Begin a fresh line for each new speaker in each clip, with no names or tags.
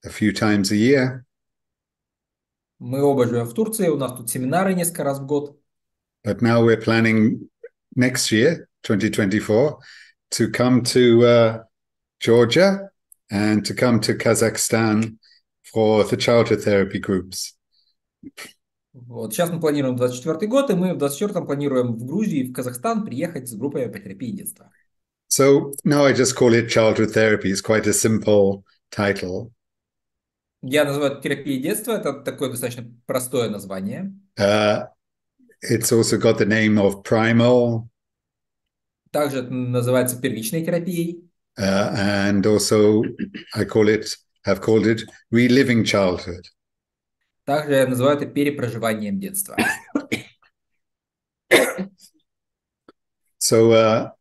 a few times a year.
Мы оба живем в Турции, у нас тут семинары несколько раз в год.
But now we're planning next year, 2024, to come to Georgia and to come to Kazakhstan for the childhood therapy groups.
Вот. Сейчас мы планируем 24 год, и мы в 24-м планируем в Грузию и в Казахстан приехать с группой по терапии детства.
So now I just call it childhood therapy. It's quite a simple title.
Я называю это терапией детства, это такое достаточно простое название.
Uh, it's also got the name of Primal,
Также это называется первичной терапией.
and also have called it reliving childhood.
Также я называю это перепроживанием детства.
So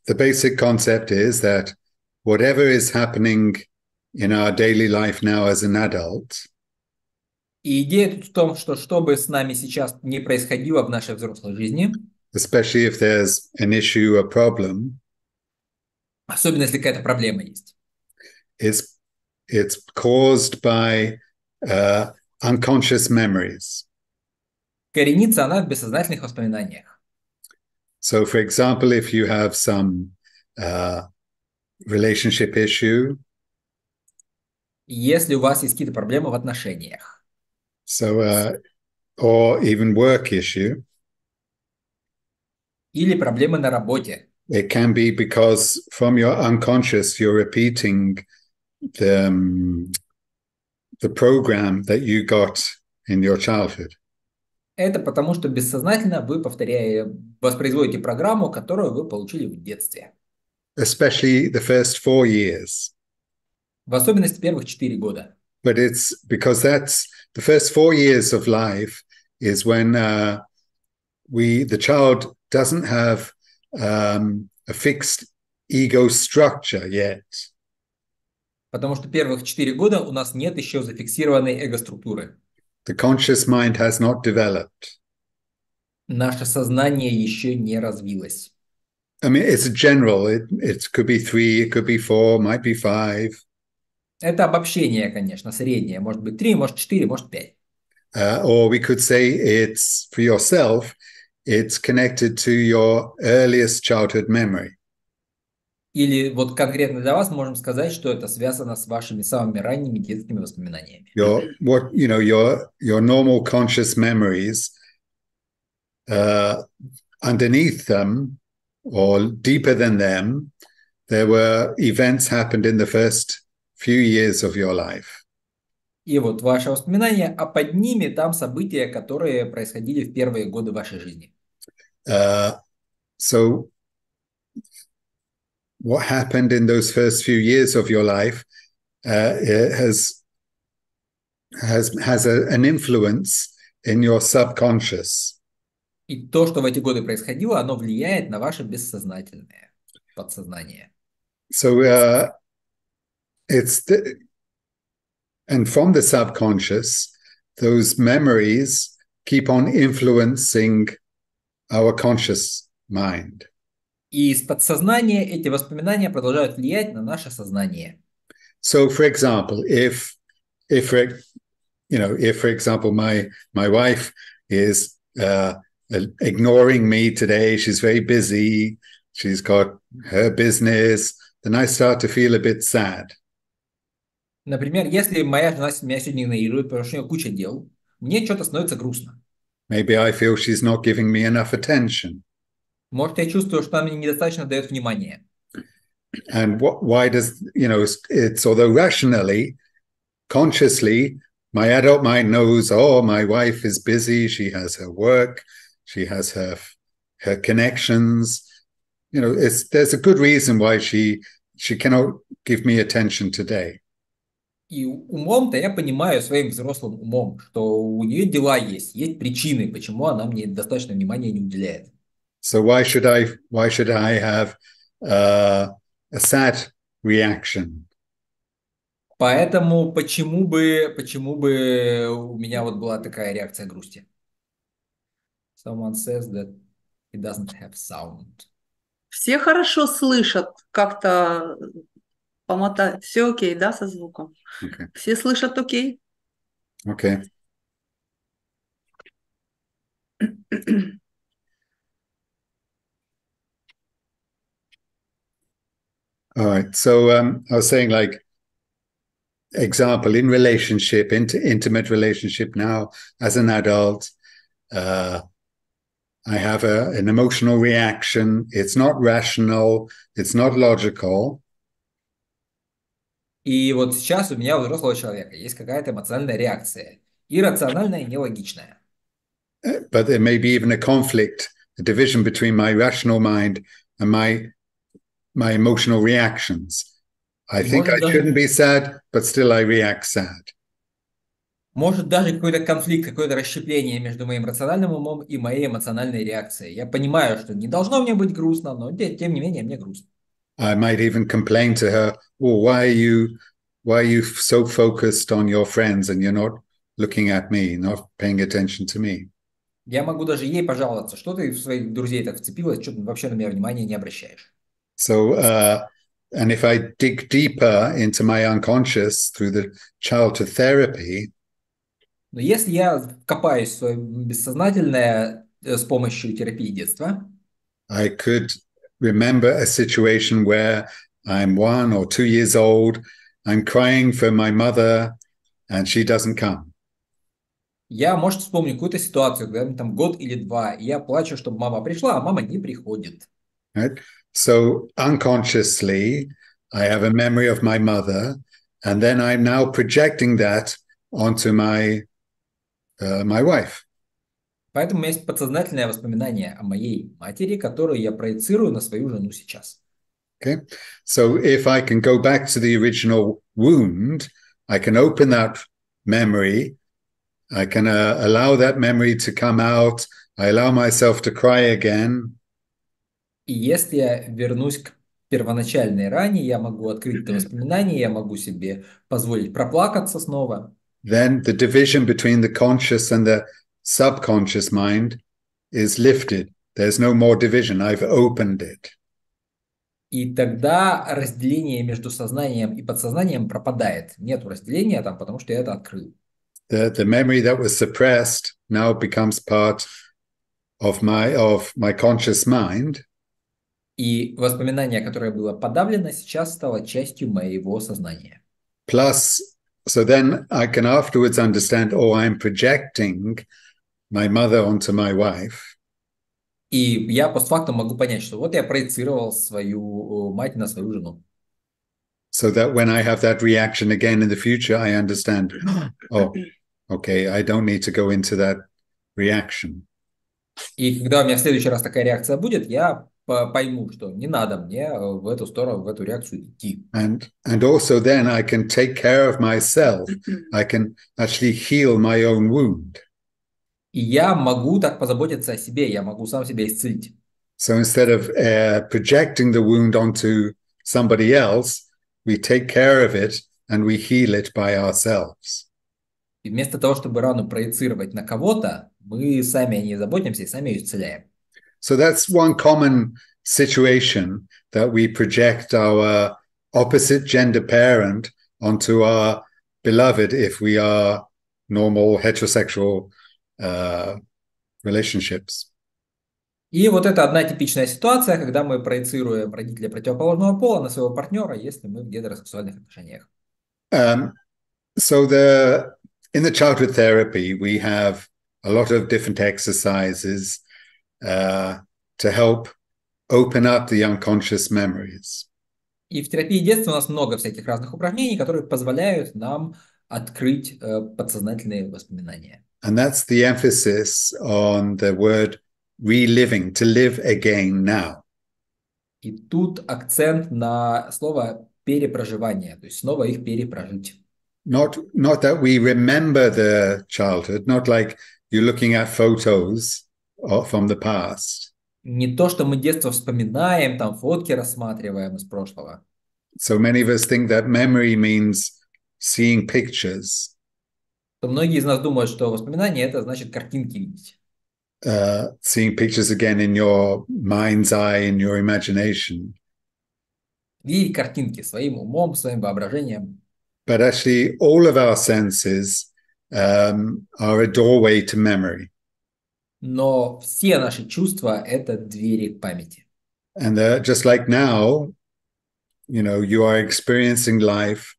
the basic concept is that whatever is happening in our daily life now as an adult,
И идея тут в том, что бы с нами сейчас не происходило в нашей взрослой жизни,
especially if there's an issue, a problem,
особенно если какая-то проблема есть,
it's it's caused by uh, unconscious memories.
коренится она в бессознательных воспоминаниях.
So, for example, if you have some relationship issue,
Если у вас есть какие-то проблемы в отношениях,
so or even work issue,
или проблемы на работе,
it can be because from your unconscious you're repeating the the program that you got in your childhood.
это потому, что бессознательно вы воспроизводите программу, которую вы получили в детстве.
Especially the first 4 years.
В особенности первых 4 года.
But it's because that's the first 4 years of life is when the child doesn't have a fixed ego structure yet.
Потому что первых 4 года у нас нет еще зафиксированной эго-структуры.
The conscious mind has not developed.
Наше сознание еще не развилось.
I mean, it's general. It could be 3, it could be 4, might be 5.
Это обобщение, конечно, среднее. Может быть 3, может 4, может 5.
Or we could say it's for yourself, it's connected to your earliest childhood memory.
Или вот конкретно для вас можем сказать, что это связано с вашими самыми ранними детскими воспоминаниями.
Your normal conscious memories, underneath them or deeper than them, there were events happened in the first few years of your life.
И вот ваши воспоминания, а под ними там события, которые происходили в первые годы вашей жизни.
So what happened in those first few years of your life has an influence in your subconscious.
И то, что в эти годы происходило, оно влияет на ваше бессознательное, подсознание.
So and from the subconscious, those memories keep on influencing our conscious mind.
И из подсознания эти воспоминания продолжают влиять на наше сознание.
So, for example, if for example, my wife is ignoring me today, she's very busy, she's got her business, then I start to feel a bit sad.
Например, если моя жена меня сегодня игнорирует, потому что у нее куча дел, мне что-то становится грустно.
Maybe I feel she's not giving me enough attention.
Может, я чувствую, что она мне недостаточно дает внимания.
And why does, it's although rationally, consciously, my adult mind knows, oh, my wife is busy, she has her work, she has her connections. There's a good reason why she cannot give me attention today.
И умом-то я понимаю своим взрослым умом, что у нее дела есть причины, почему она мне достаточно внимания не уделяет.
So why should I have a sad reaction?
Поэтому почему бы у меня вот была такая реакция грусти? Someone says that it doesn't have sound.
Все хорошо слышат, как-то Помотать. Все окей, да, со звуком?
Okay.
Все слышат окей?
Okay. All right. So I was saying, like, example in relationship, intimate relationship now as an adult, uh, I have an emotional reaction. It's not rational. It's not logical.
И вот сейчас у меня, у взрослого человека, есть какая-то эмоциональная реакция. Иррациональная, нелогичная.
But there may be even a conflict, a division between my rational mind and my emotional reactions. I
И
think I shouldn't be sad, but still I react sad.
может даже какой-то конфликт, какое-то расщепление между моим рациональным умом и моей эмоциональной реакцией. Я понимаю, что не должно мне быть грустно, но тем не менее мне грустно.
I might even complain to her, "Oh, why are you so focused on your friends and you're not looking at me, not paying attention to me?"
Я могу даже ей пожаловаться, что ты в своих друзей так вцепилась, что ты вообще на меня внимания не обращаешь.
So, and if I dig deeper into my unconscious through the childhood therapy,
Но если я копаюсь в свое бессознательное с помощью терапии детства,
I could remember a situation where I'm 1 or 2 years old, I'm crying for my mother, and she doesn't come.
я, может, вспомню какую-то ситуацию, когда мне там год или два, и я плачу, чтобы мама пришла, а мама не приходит.
Right? So unconsciously, I have a memory of my mother, and then I'm now projecting that onto my wife.
Поэтому у меня есть подсознательное воспоминание о моей матери, которую я проецирую на свою жену сейчас.
Okay, so if I can go back to the original wound, I can open that memory. I can allow that memory to come out. I allow myself to cry again.
И если я вернусь к первоначальной ране, я могу открыть это воспоминание, я могу себе позволить проплакаться снова.
Then the division between the conscious and the subconscious mind is lifted. There's no more division. I've opened it.
И тогда разделение между сознанием и подсознанием пропадает. Нет разделения там, потому что я это открыл.
The memory that was suppressed now becomes part of my conscious mind.
И воспоминание, которое было подавлено, сейчас стало частью моего сознания.
Plus, so then I can afterwards understand, oh, I'm projecting my mother onto my wife.
И я постфактум могу понять, что вот я проецировал свою мать на свою жену.
So that when I have that reaction again in the future, I understand, oh, okay, I don't need to go into that reaction.
И когда у меня в следующий раз такая реакция будет, я пойму, что не надо мне в эту сторону, в эту реакцию идти.
And also then I can take care of myself. I can actually heal my own wound.
И я могу так позаботиться о себе, я могу сам себя исцелить.
So instead of projecting the wound onto somebody else, we take care of it and we heal it by ourselves.
И вместо того, чтобы рану проецировать на кого-то, мы сами о ней заботимся и сами ее исцеляем.
So that's one common situation, that we project our opposite gender parent onto our beloved if we are normal heterosexual relationships.
И вот это одна типичная ситуация, когда мы проецируем родителя противоположного пола на своего партнера, если мы в гетеросексуальных отношениях.
So in the childhood therapy, we have a lot of different exercises to help open up the unconscious memories.
И в терапии детства у нас много всяких разных упражнений, которые позволяют нам открыть подсознательные воспоминания.
And that's the emphasis on the word reliving, to live again now.
И тут акцент на слово перепроживание, то есть снова их перепрожить.
Not that we remember the childhood, not like you're looking at photos from the past.
Не то, что мы детство вспоминаем, там фотки рассматриваем из прошлого.
So many of us think that memory means seeing pictures.
То многие из нас думают, что воспоминания это значит картинки видеть.
Seeing pictures again in your mind's eye, in your imagination.
видеть картинки своим умом, своим воображением.
But actually, all of our senses are a doorway to memory.
Но все наши чувства – это двери к памяти.
And just like now, you are experiencing life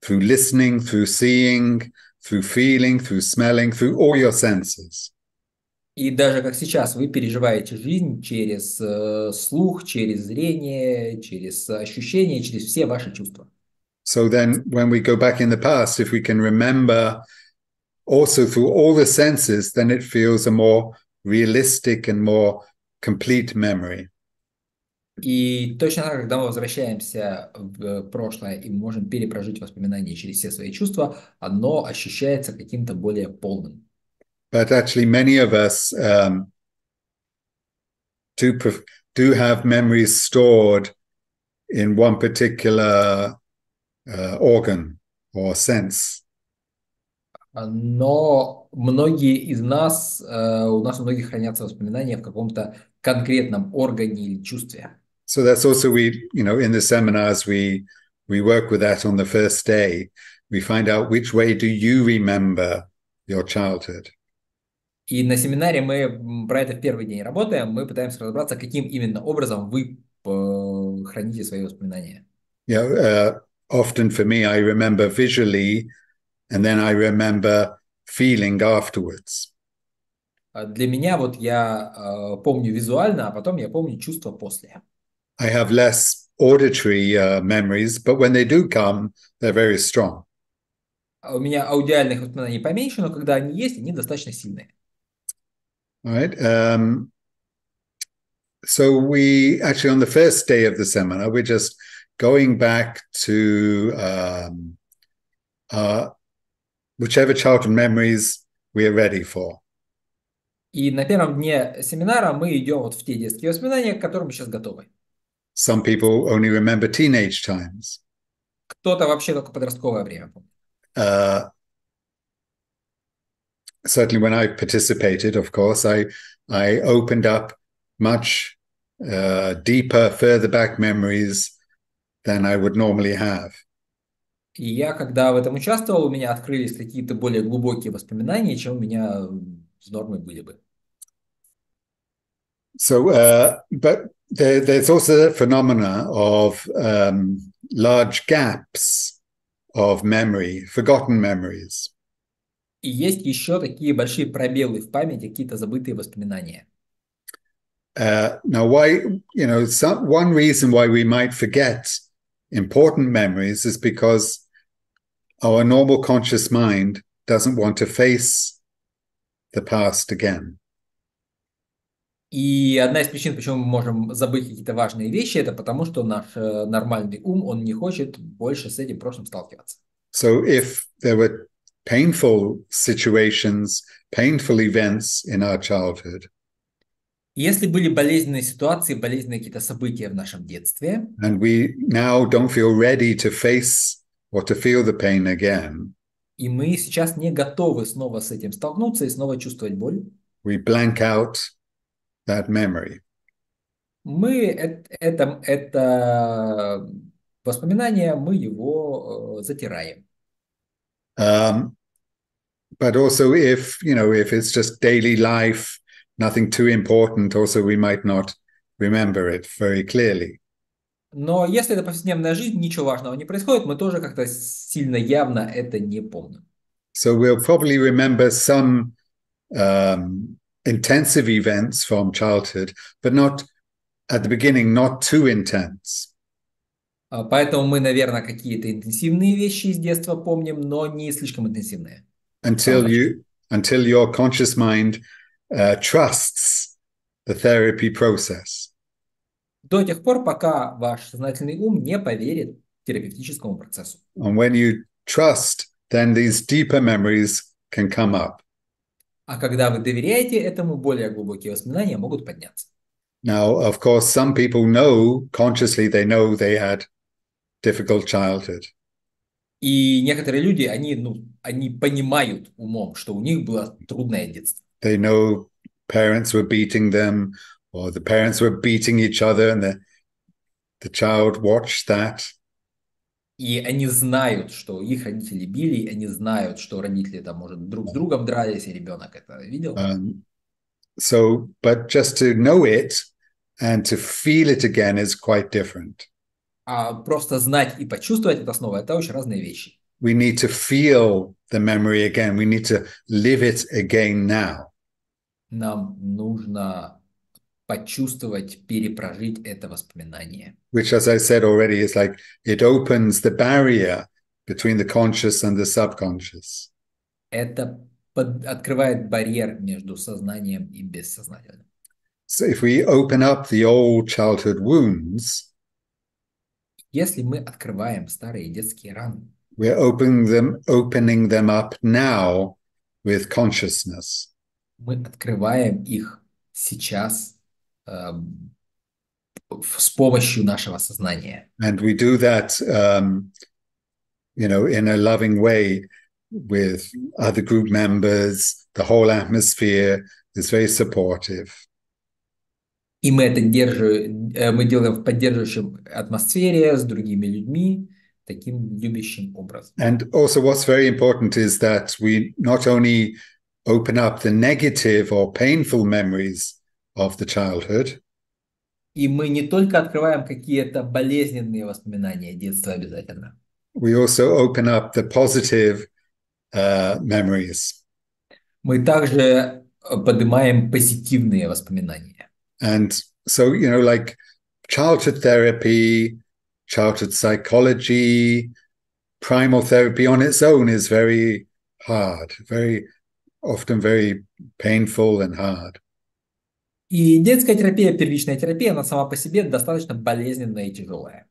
through listening, through seeing, through feeling, through smelling, through all your senses.
И даже как сейчас вы переживаете жизнь через слух, через зрение, через ощущения, через все ваши чувства.
So then when we go back in the past, if we can remember also through all the senses, then it feels a more realistic and more complete memory.
И точно так, когда мы возвращаемся в прошлое и можем перепрожить воспоминания через все свои чувства, оно ощущается каким-то более полным.
But actually, many of us do have memories stored in one particular organ or sense.
Но многие из нас, у нас у многих хранятся воспоминания в каком-то конкретном органе или чувстве.
So that's also in the seminars we work with that on the first day. We find out which way do you remember your childhood.
И на семинаре мы про это в первый день работаем, мы пытаемся разобраться, каким именно образом вы храните свои воспоминания.
Often for me, I remember visually, and then I remember feeling afterwards.
Для меня вот я помню визуально, а потом я помню чувства после.
I have less auditory memories, but when they do come, they're very strong.
У меня аудиальных воспоминаний поменьше, но когда они есть, они достаточно сильные.
All right. So we actually, on the first day of the seminar, we're just going back to whichever childhood memories we are ready for.
И на первом дне семинара мы идем вот в те детские воспоминания, к которым мы сейчас готовы.
Some people only remember teenage times.
Кто-то вообще только подростковое время помнит.
Certainly when I participated, of course, I opened up much deeper, further back memories than I would normally have.
И я, когда в этом участвовал, у меня открылись какие-то более глубокие воспоминания, чем у меня с нормой были бы.
So, but there's also the phenomena of large gaps of memory, forgotten memories.
И есть еще такие большие пробелы в памяти, какие-то забытые воспоминания.
Now, one reason why we might forget important memories is because our normal conscious mind doesn't want to face the past again.
И одна из причин, почему мы можем забыть какие-то важные вещи, это потому, что наш нормальный ум, он не хочет больше с этим прошлым сталкиваться.
So if there were painful situations, painful events in our childhood,
если были болезненные ситуации, болезненные какие-то события в нашем детстве,
and we now don't feel ready to face or to feel the pain again,
и мы сейчас не готовы снова с этим столкнуться и снова чувствовать боль,
we blank out that memory.
мы это воспоминание, мы его затираем.
But also if it's just daily life, nothing too important, also we might not remember it very clearly.
Но если это повседневная жизнь, ничего важного не происходит, мы тоже как-то сильно явно это не помним.
So we'll probably remember some intensive events from childhood, but not at the beginning, not too intense.
Поэтому мы, наверное, какие-то интенсивные вещи из детства помним, но не слишком интенсивные.
Until your conscious mind trusts the therapy process.
До тех пор, пока ваш сознательный ум не поверит терапевтическому процессу.
And when you trust, then these deeper memories can come up.
А когда вы доверяете этому, более глубокие воспоминания могут подняться.
Now, of course, some people know consciously, they know they had difficult childhood.
И некоторые люди, они понимают умом, что у них было трудное детство.
They know parents were beating them, or the parents were beating each other, and The child watched that.
И они знают, что их родители били, и они знают, что родители там, может, друг с другом дрались, и ребенок это видел.
But just to know it and to feel it again is quite different.
А просто знать и почувствовать это снова — это очень разные вещи.
We need to feel the memory again. We need to live it again now.
Нам нужно почувствовать, перепрожить это воспоминание.
Which, as I said already, is like it opens the barrier between the conscious and the subconscious.
Это открывает барьер между сознанием и бессознательным.
So if we open up the old childhood wounds,
Если мы открываем старые детские раны,
we're opening them up now with consciousness.
мы открываем их сейчас с помощью нашего сознания.
And we do that, in a loving way with other group members. The whole atmosphere is very supportive.
И мы это мы делаем в поддерживающем атмосфере с другими людьми, таким любящим образом.
And also what's very important is that we not only open up the negative or painful memories of the childhood,
И мы не только открываем какие-то болезненные воспоминания детства обязательно.
we also open up the positive memories.
Мы также поднимаем позитивные воспоминания.
And so, like childhood therapy, childhood psychology, primal therapy on its own is very hard, very often very painful and hard.
И детская терапия, первичная терапия, она сама по себе достаточно болезненная и тяжелая.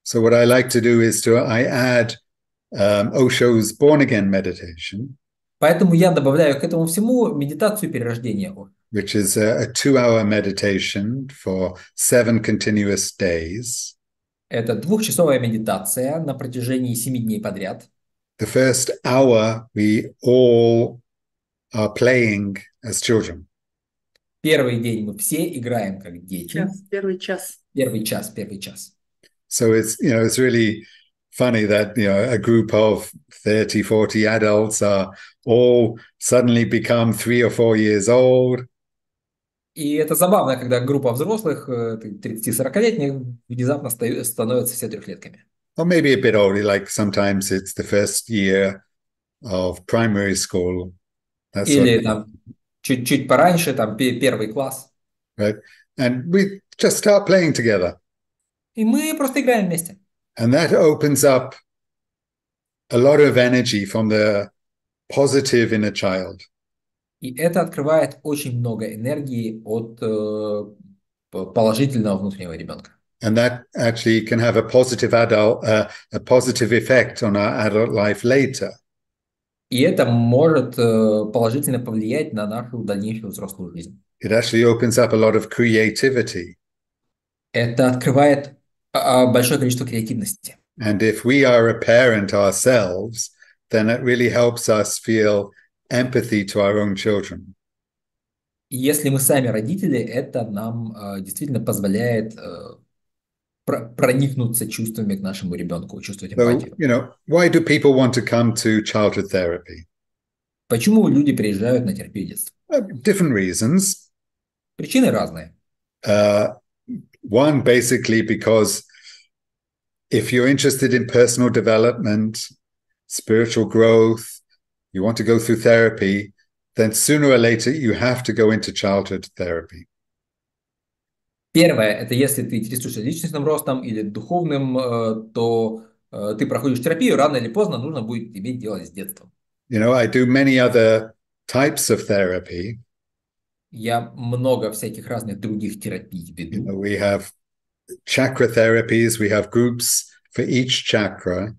So what I like to do is I add Osho's born again meditation,
Поэтому я добавляю к этому всему медитацию перерождения,
which is a 2-hour meditation for 7 continuous days.
Это 2-часовая медитация на протяжении 7 дней подряд.
The first hour we all are playing as children.
Первый день мы все играем как дети.
Первый час.
Первый час.
So it's really funny that a group of 30, 40 adults are all suddenly become 3 or 4 years old.
И это забавно, когда группа взрослых, 30-40-летних, внезапно становятся все трехлетками.
Or maybe a bit older, like sometimes it's the first year of primary school.
Или там чуть-чуть пораньше, там первый класс.
Right? And we just start playing together.
И мы просто играем вместе.
And that opens up a lot of energy from the positive in a child.
И это открывает очень много энергии от положительного внутреннего ребенка.
And that actually can have a positive effect on our adult life later.
И это может положительно повлиять на нашу дальнейшую взрослую жизнь.
It actually opens up a lot of creativity.
Это открывает большое количество креативности.
And if we are a parent ourselves, then it really helps us feel empathy to our own children.
И если мы сами родители, это нам действительно позволяет проникнуться чувствами к нашему ребенку, чувствовать эмпатию.
So, why do people want to come to childhood therapy?
Почему люди приезжают на терапию детства?
Different reasons.
Причины разные.
One, basically, because if you're interested in personal development, spiritual growth, you want to go through therapy, then sooner or later you have to go into childhood therapy.
Первое, это если ты интересуешься личностным ростом или духовным, то ты проходишь терапию, рано или поздно нужно будет иметь дело с детством.
I do many other types of therapy.
Я много всяких разных других терапий веду.
We have chakra therapies, we have groups for each chakra.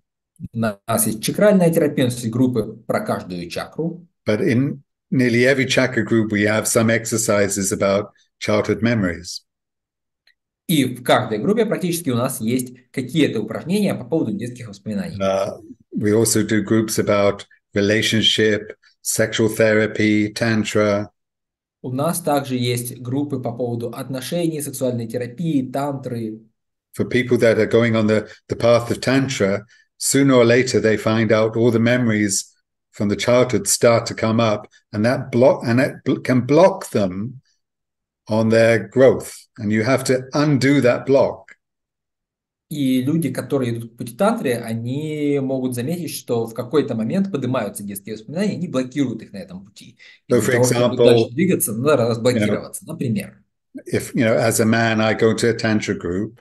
У нас есть чакральная терапия, у нас есть группы про каждую чакру.
But in nearly every chakra group, we have some exercises about childhood memories.
И в каждой группе практически у нас есть какие-то упражнения по поводу детских воспоминаний.
We also do groups about relationship, sexual therapy, tantra.
У нас также есть группы по поводу отношений, сексуальной терапии, тантры.
for people that are going on the path of Tantra, sooner or later they find out all the memories from the childhood start to come up, and that can block them on their growth. And you have to undo that block.
И люди, которые идут по пути тантры, они могут заметить, что в какой-то момент поднимаются детские воспоминания, они блокируют их на этом пути. И
So,
для
for
того, чтобы дальше
example,
двигаться, надо разблокироваться. Например,
if, as a man, I go to a Tantra group,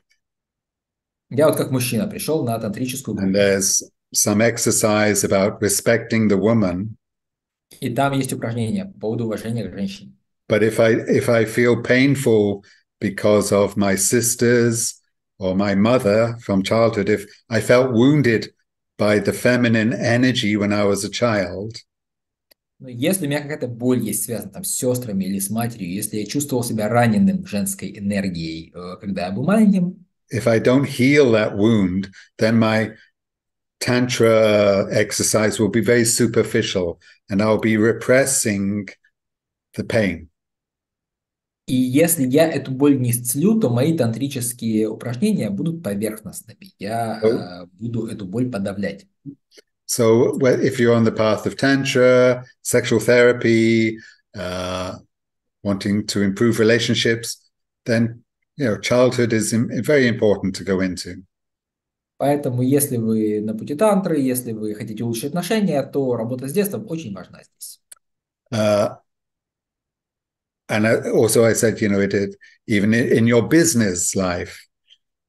я вот как мужчина пришел на тантрическую
and
группу,
there's some exercise about respecting the woman.
и там есть упражнения по поводу уважения к женщине.
But if I feel painful because of my sisters or my mother from childhood, if I felt wounded by the feminine energy when I was a child,
Но если у меня какая-то боль есть связана там с сестрами или с матерью, если я чувствовал себя раненым женской энергией, когда я был маленьким,
if I don't heal that wound, then my Tantra exercise will be very superficial and I'll be repressing the pain.
и если я эту боль не исцелю, то мои тантрические упражнения будут поверхностными. Я буду эту боль подавлять.
So if you're on the path of Tantra, sexual therapy, wanting to improve relationships, then childhood is very important to go into.
Поэтому, если вы на пути тантры, если вы хотите улучшить отношения, то работа с детством очень важна здесь.
And also I said, even in your business life,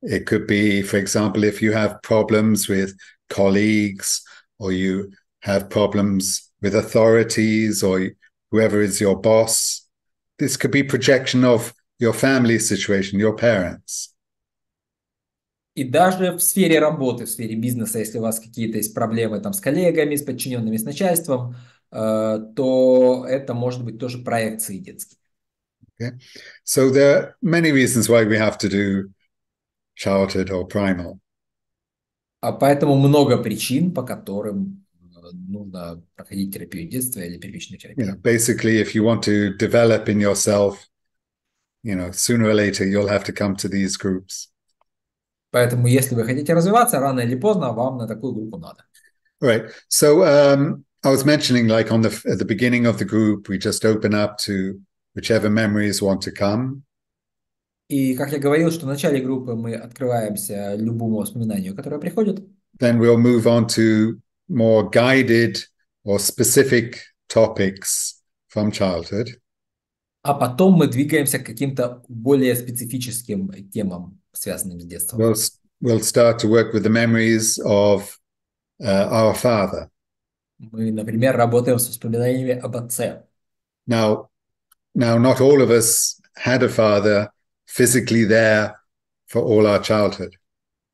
it could be, for example, if you have problems with colleagues or you have problems with authorities or whoever is your boss, this could be projection of your family situation, your parents.
И даже в сфере работы, в сфере бизнеса, если у вас какие-то есть проблемы там с коллегами, с подчиненными, с начальством, то это может быть тоже проекции детские.
Okay. So there are many reasons why we have to do childhood or primal.
А поэтому много причин, по которым нужно проходить терапию детства или первичную терапию.
Basically, if you want to develop in yourself, sooner or later you'll have to come to these groups.
Поэтому, если вы хотите развиваться, рано или поздно вам на такую группу надо.
All right. So I was mentioning, like at the beginning of the group, we just open up to whichever memories want to come.
И, как я говорил, что в начале группы мы открываемся любому воспоминанию, которое приходит.
Then we'll move on to more guided or specific topics from childhood.
А потом мы двигаемся к каким-то более специфическим темам, связанным с детством.
We'll start to work with the memories of our father.
Мы, например, работаем с воспоминаниями об отце.
Now, not all of us had a father physically there for all our childhood.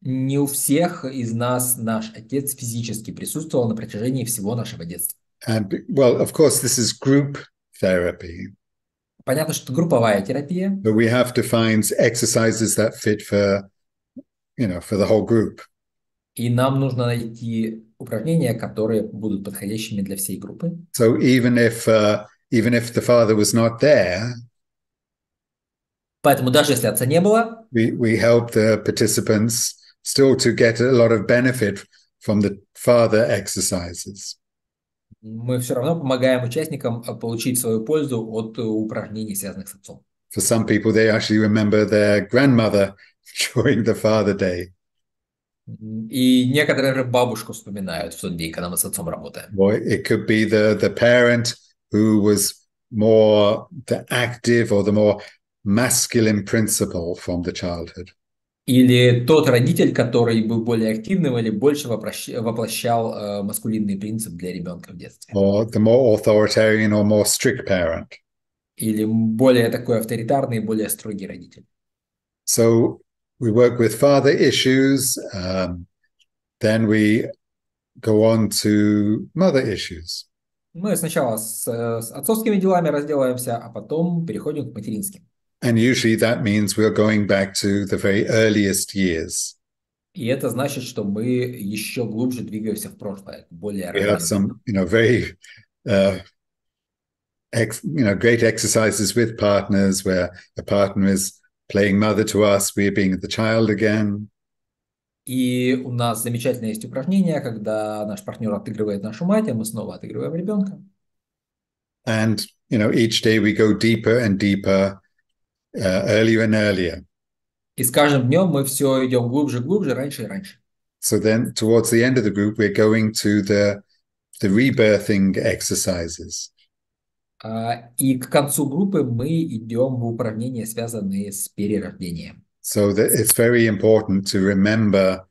Не у всех из нас наш отец физически присутствовал на протяжении всего нашего детства.
And well, of course, this is group therapy.
Понятно, что групповая терапия.
But we have to find exercises that fit for the whole group.
И нам нужно найти упражнения, которые будут подходящими для всей группы.
So even if the father was not there,
поэтому даже если отца не было,
we help the participants still to get a lot of benefit from the father exercises.
Мы все равно помогаем участникам получить свою пользу от упражнений, связанных с отцом.
For some people, they actually remember their grandmother during the Father Day.
И некоторые бабушку вспоминают в тот день, когда мы с отцом работаем.
Or it could be the parent who was more the active or the more masculine principle from the childhood.
Или тот родитель, который был более активным или больше воплощал маскулинный принцип для ребенка в детстве.
Or the more authoritarian or more strict parent.
Или более такой авторитарный, более строгий родитель.
So we work with father issues, then we go on to mother issues.
Мы сначала с отцовскими делами разделаемся, а потом переходим к материнским.
And usually that means we're going back to the very earliest years.
И это значит, что мы еще глубже двигаемся в прошлое, к более
We have some, very, great exercises with partners where the partner is playing mother to us, we're being the child again.
И у нас замечательное есть упражнение, когда наш партнер отыгрывает нашу мать, а мы снова отыгрываем ребенка.
And, each day we go deeper and deeper, earlier and earlier.
И с каждым днем мы все идем глубже, глубже, раньше и раньше.
So then towards the end of the group, we're going to the rebirthing exercises.
И к концу группы мы идем в упражнения, связанные с перерождением.
So that it's very important to remember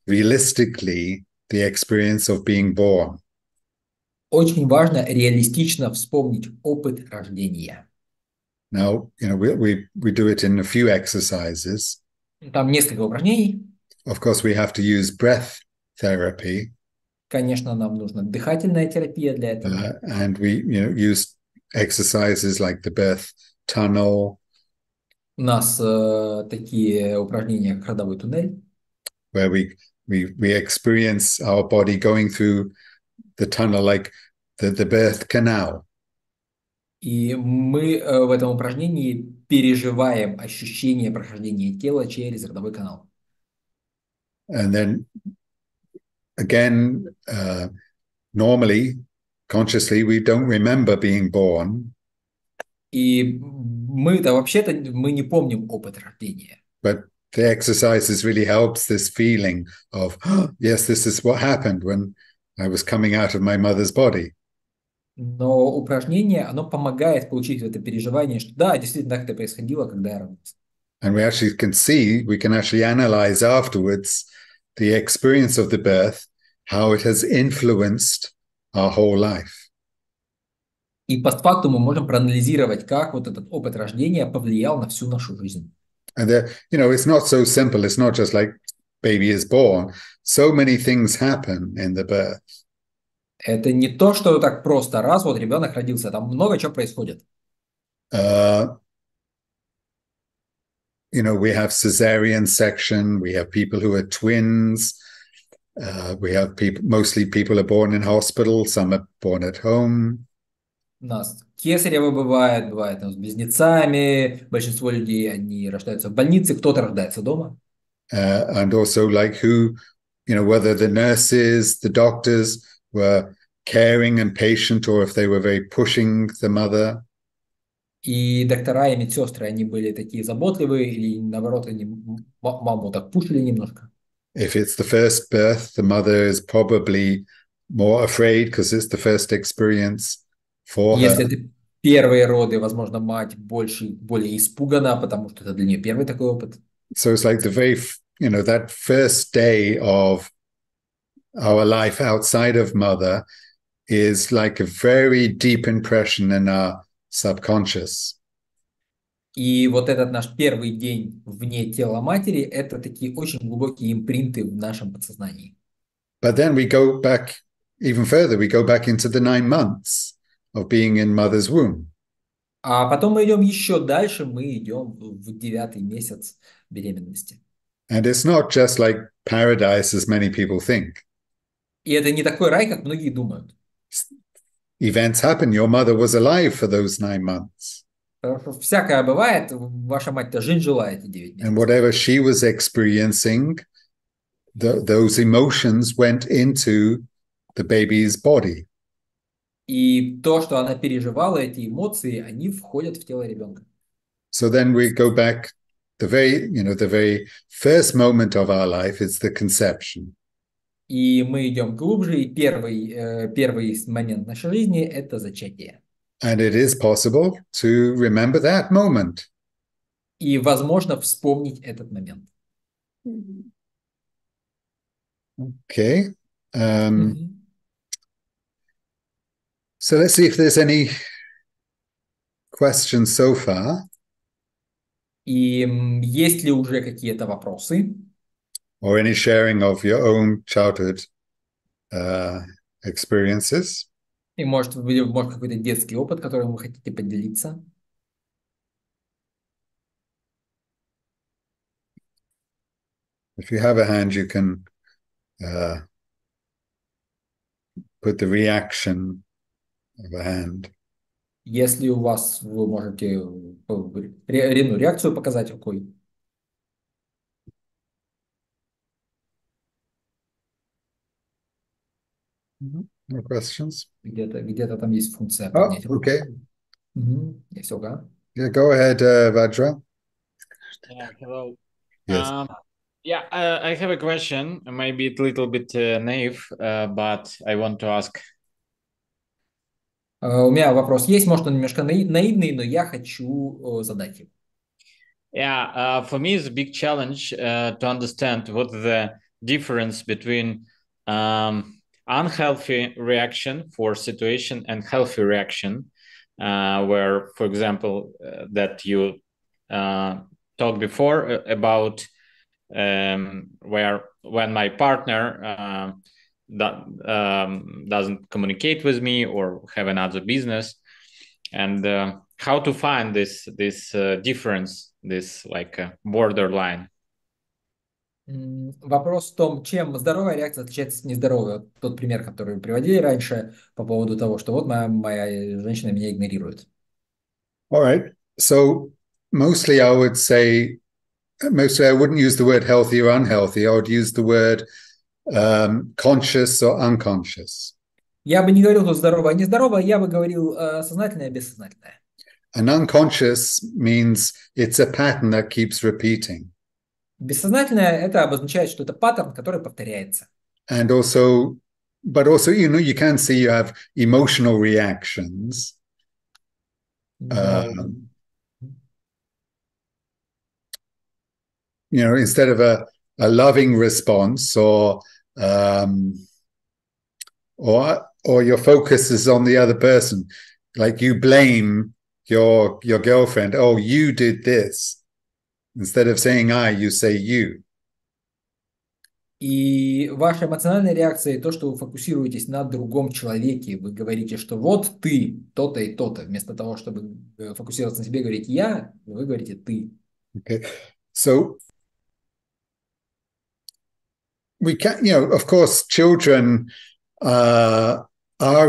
realistically the experience of being born.
Очень важно реалистично вспомнить опыт рождения.
Now, we do it in a few exercises.
Там несколько упражнений.
Of course, we have to use breath therapy.
Конечно, нам нужна дыхательная терапия для этого.
And we, use exercises like the birth tunnel.
У нас такие упражнения, как родовой туннель.
Where we experience our body going through the tunnel like the birth canal.
И мы в этом упражнении переживаем ощущение прохождения тела через родовой канал.
And then again, normally, consciously, we don't remember being born.
И мы-то вообще-то мы не помним опыт рождения.
But the exercises really helps this feeling of, oh, yes, this is what happened when I was coming out of my mother's body.
Но упражнение, оно помогает получить это переживание, что да, действительно так это происходило, когда я родился.
And we can actually analyze afterwards the experience of the birth, how it has influenced our whole life.
И постфактум мы можем проанализировать, как вот этот опыт рождения повлиял на всю нашу жизнь.
And it's not so simple. It's not just like baby is born. So many things happen in the birth.
Это не то, что так просто. Раз вот ребенок родился, там много чего происходит.
We have cesarean section. We have people who are twins. We have mostly people are born in hospital. Some are born at home.
У нас кесарево бывает там, с близнецами. Большинство людей, они рождаются в больнице, кто-то рождается дома.
And also like whether the nurses, the doctors were caring and patient or if they were very pushing the mother.
И доктора и медсестры, они были такие заботливые или наоборот, они маму так пушили немножко.
If it's the first birth, the mother is probably more afraid because it's the first experience for her.
Если это первые роды, возможно, мать более испугана, потому что это для нее первый такой опыт.
So it's like the very, that first day of our life outside of mother is like a very deep impression in our subconscious.
И вот этот наш первый день вне тела матери, это такие очень глубокие импринты в нашем подсознании.
But then we go back even further. We go back into the 9 months of being in mother's womb.
А потом мы идем еще дальше, мы идем в 9-й месяц беременности.
And it's not just like paradise, as many people think.
И это не такой рай, как многие думают.
Events happen. Your mother was alive for those 9 months.
Всякое бывает. Ваша мать-то жизнь жила эти 9
And
месяцев.
whatever she was experiencing, those emotions went into the baby's body.
И то, что она переживала, эти эмоции, они входят в тело ребенка.
So then we go back. The very first moment of our life is the conception.
И мы идем глубже, и первый момент нашей жизни – это зачатие.
And it is possible to remember that moment.
И возможно вспомнить этот момент.
Okay. So let's see if there's any questions so far.
И есть ли уже какие-то вопросы?
Or any sharing of your own childhood experiences.
И может какой-то детский опыт, которым вы хотите поделиться?
If you have a hand, you can put the reaction of a hand.
Если у вас, вы можете реакцию показать рукой.
No questions?
Где-то там есть функция
Oh,
поднять руку.
okay.
Есть ага.
Yeah, go ahead, Vajra.
Yeah, hello.
Yes.
Yeah, I have a question. Maybe it's a little bit naive, but I want to ask.
У меня вопрос есть, может, он немножко наивный, но я хочу задать его.
Yeah, for me, it's a big challenge to understand what the difference between unhealthy reaction for situation and healthy reaction, where, for example, that you talked before about where when my partner doesn't communicate with me or have another business, and how to find this difference, this like borderline.
Вопрос в том, чем здоровая реакция отличается от нездоровой. Вот тот пример, который вы приводили раньше по поводу того, что вот моя женщина меня игнорирует.
All right. So mostly I would say, mostly I wouldn't use the word healthy or unhealthy. I would use the word conscious or unconscious.
Я бы не говорил тут здоровая, нездоровая, я бы говорил сознательное, бессознательное.
And unconscious means it's a pattern that keeps repeating.
Бессознательное это обозначает, что это паттерн, который повторяется.
And also, but also, you know, you can see you have emotional reactions. You know, instead of a loving response or your focus is on the other person, like you blame your girlfriend. Oh, you did this. Instead of saying I, you say you.
И ваша эмоциональная реакция, то, что вы фокусируетесь на другом человеке, вы говорите, что вот ты, то-то и то-то, вместо того, чтобы фокусироваться на себе, говорить я, вы говорите ты.
Okay, so we can, you know, of course, children are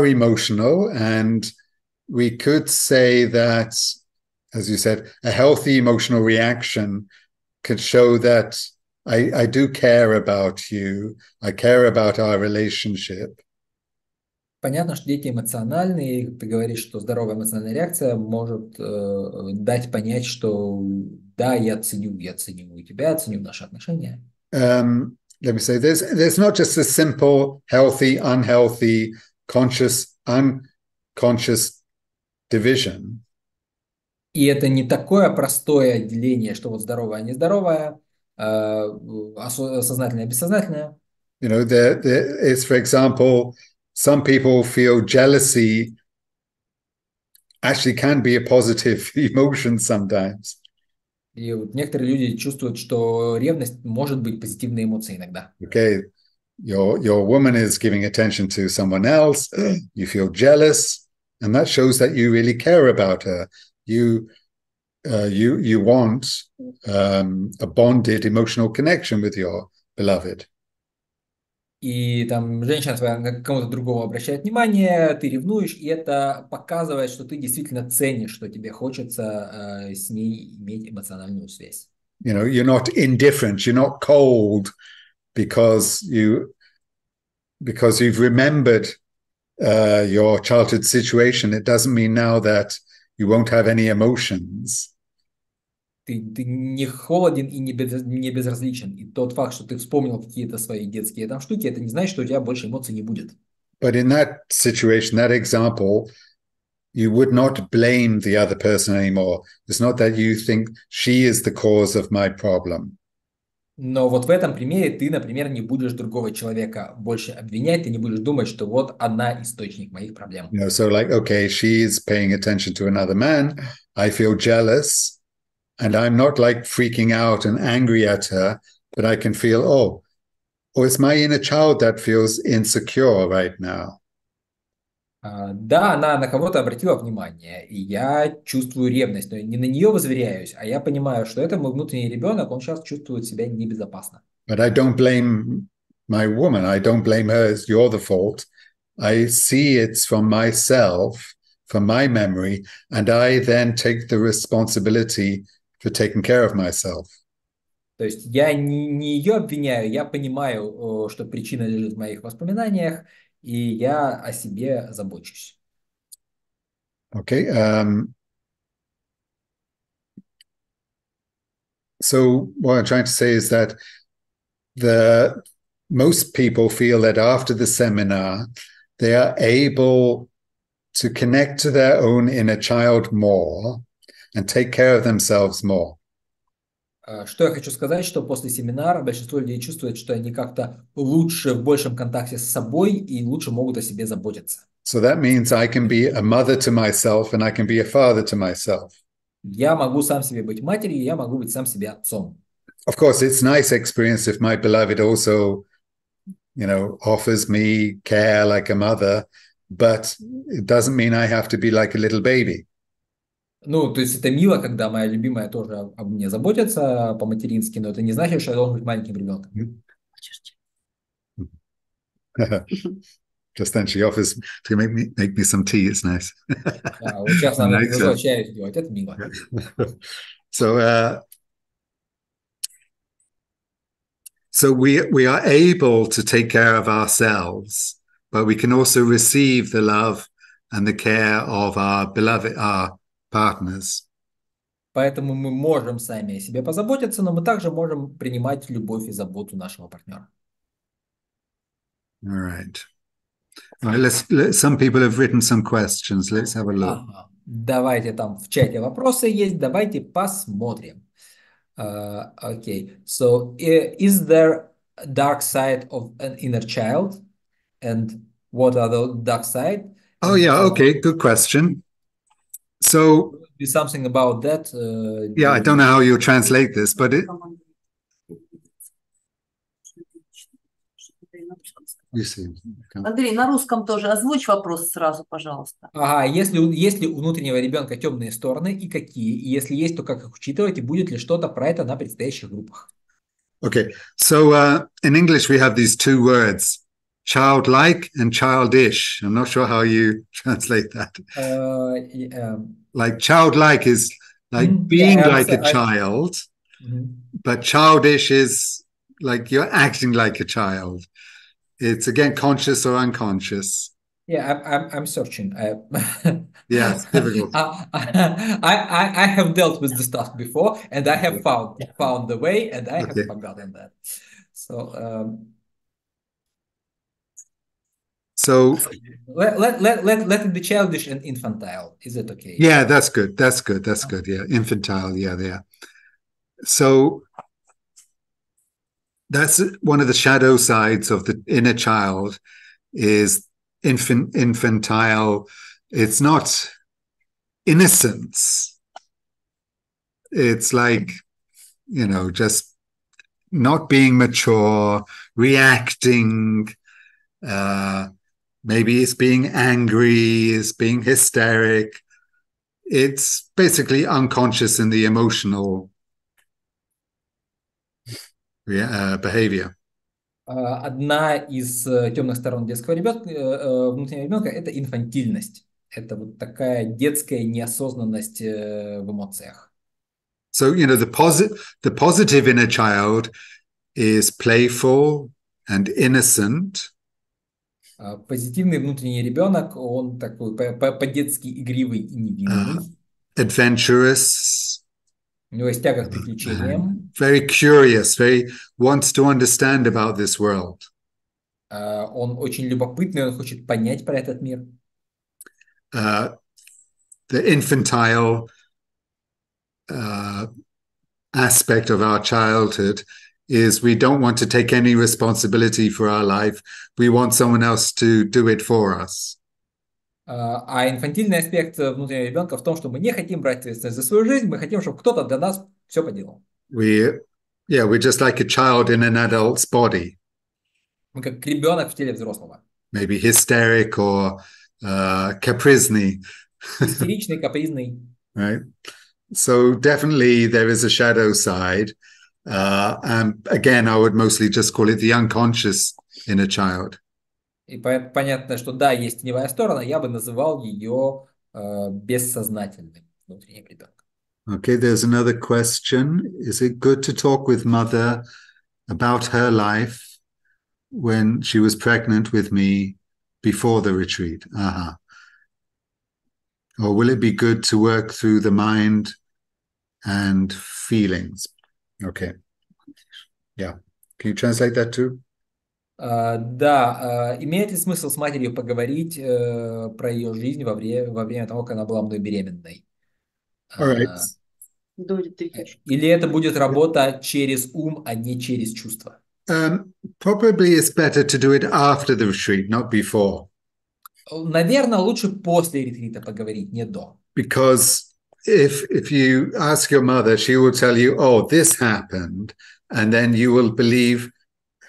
emotional, and we could say that, as you said, a healthy emotional reaction could show that I do care about you, I care about our relationship.
Понятно, что дети эмоциональные, и ты говоришь, что здоровая эмоциональная реакция может дать понять, что да, я ценю тебя, ценю наши отношения.
Let me say, there's not just a simple healthy, unhealthy, conscious, unconscious division.
И это не такое простое деление, что вот здоровое, нездоровое, сознательное, бессознательное.
You know, there is, for example, some people feel jealousy actually can be a positive emotion sometimes.
И вот некоторые люди чувствуют, что ревность может быть позитивной эмоцией иногда.
Okay, your woman is giving attention to someone else, you feel jealous, and that shows that you really care about her. You want a bonded emotional connection with your beloved.
И там женщина твоя на кому-то другому обращает внимание, ты ревнуешь, и это показывает, что ты действительно ценишь, что тебе хочется с ней иметь эмоциональную связь.
You know, you're not indifferent, you're not cold because you've remembered your childhood situation. It doesn't mean now that you won't have any emotions.
Ты не холоден и не безразличен. И тот факт, что ты вспомнил какие-то свои детские там штуки, это не значит, что у тебя больше эмоций не будет.
But in that situation, that example, you would not blame the other person anymore. It's not that you think she is the cause of my problem.
Но вот в этом примере ты, например, не будешь другого человека больше обвинять, ты не будешь думать, что вот она источник моих проблем.
You know, so like, okay, she's paying attention to another man. I feel jealous. And I'm not like freaking out and angry at her, but I can feel, oh, it's my inner child that feels insecure right now.
Да, она на кого-то обратила внимание, и я чувствую ревность, но не на нее возверяюсь, а я понимаю, что это мой внутренний ребенок, он сейчас чувствует себя небезопасно.
But I don't blame my woman. I don't blame her as you're the fault. I see it's from myself for my memory, and I then take the responsibility for taking care of myself.
То есть я не ее обвиняю, я понимаю, что причина лежит в моих воспоминаниях, и я о себе забочусь.
Okay. So what I'm trying to say is that most people feel that after the seminar, they are able to connect to their own inner child more and take care of themselves more.
Что я хочу сказать, что после семинара большинство людей чувствует, что они как-то лучше, в большем контакте с собой и лучше могут о себе заботиться.
So that means I can be a mother to myself and I can be a father to myself.
Я могу сам себе быть матерью, я могу быть сам себе отцом.
Of course, it's a nice experience if my beloved also, offers me care like a mother, but it doesn't mean I have to be like a little baby.
Ну, то есть это мило, когда моя любимая тоже об мне заботится по-матерински, но это не значит, что я должен быть маленьким ребенком.
Just then she offers to make me some tea. It's nice.
Вот сейчас она мне предложила чаю сделать, это мило.
So we are able to take care of ourselves, but we can also receive the love and the care of our beloved, our partners.
Поэтому мы можем сами о себе позаботиться, но мы также можем принимать любовь и заботу нашего партнера.
All right. All right, some people have written some questions. Let's have a look.
Давайте, там в чате вопросы есть, давайте посмотрим. Okay, so is there a dark side of an inner child? And what are the dark side?
Oh, yeah, okay, good question. So,
be something about that.
Yeah, I don't know how you translate this, but
Андрей, на русском тоже озвучь вопрос сразу, пожалуйста.
Ага, если у внутреннего ребенка темные стороны и какие? И если есть, то как их учитывать? И будет ли что-то про это на предстоящих группах?
Okay, so in English we have these two words, childlike and childish. I'm not sure how you translate that. Like childlike is like being like a child, but childish is like you're acting like a child. It's again conscious or unconscious.
Yeah, I'm searching.
Yeah, it's difficult.
I have dealt with this task before, and I have found the way, and I have forgotten that. So let it be childish and infantile. Is it okay?
Yeah, that's good. That's good. That's good. Yeah, infantile. Yeah. So that's one of the shadow sides of the inner child is infantile. It's not innocence. It's like, just not being mature, reacting. Maybe it's being angry, it's being hysteric. It's basically unconscious in the emotional behavior.
Одна из темных сторон детского ребенка, внутреннего ребенка, это инфантильность. Это вот такая детская неосознанность в эмоциях.
So, the positive inner child is playful and innocent.
Позитивный внутренний ребенок, он такой по-детски игривый и невинный.
Adventurous.
У него есть тяга к приключениям.
Very curious, very wants to understand about this world.
Он очень любопытный, он хочет понять про этот мир.
The infantile aspect of our childhood is we don't want to take any responsibility for our life. We want someone else to do it for us.
А инфантильный аспект внутреннего ребенка в том, что мы не хотим брать ответственность за свою жизнь, мы хотим, чтобы кто-то для нас все поделал.
We're just like a child in an adult's body.
Мы как ребенок в теле взрослого.
Maybe hysteric or capricny.
Истеричный, капризный.
Right. So definitely there is a shadow side. And again, I would mostly just call it the unconscious inner child.
И понятно, что да, есть теневая сторона, я бы называл ее бессознательным внутренним ребенком.
Okay, there's another question. Is it good to talk with mother about her life when she was pregnant with me before the retreat? Uh-huh. Or will it be good to work through the mind and feelings? Okay. Yeah. Can you translate that too?
Да, имеет ли смысл с матерью поговорить про ее жизнь во время того, как она была мной беременной?
All right.
Или это будет работа через ум, а не через чувства?
Probably it's better to do it after the retreat, not before.
Наверное, лучше после ретрита поговорить, не до.
Because if you ask your mother, she will tell you, oh, this happened, and then you will believe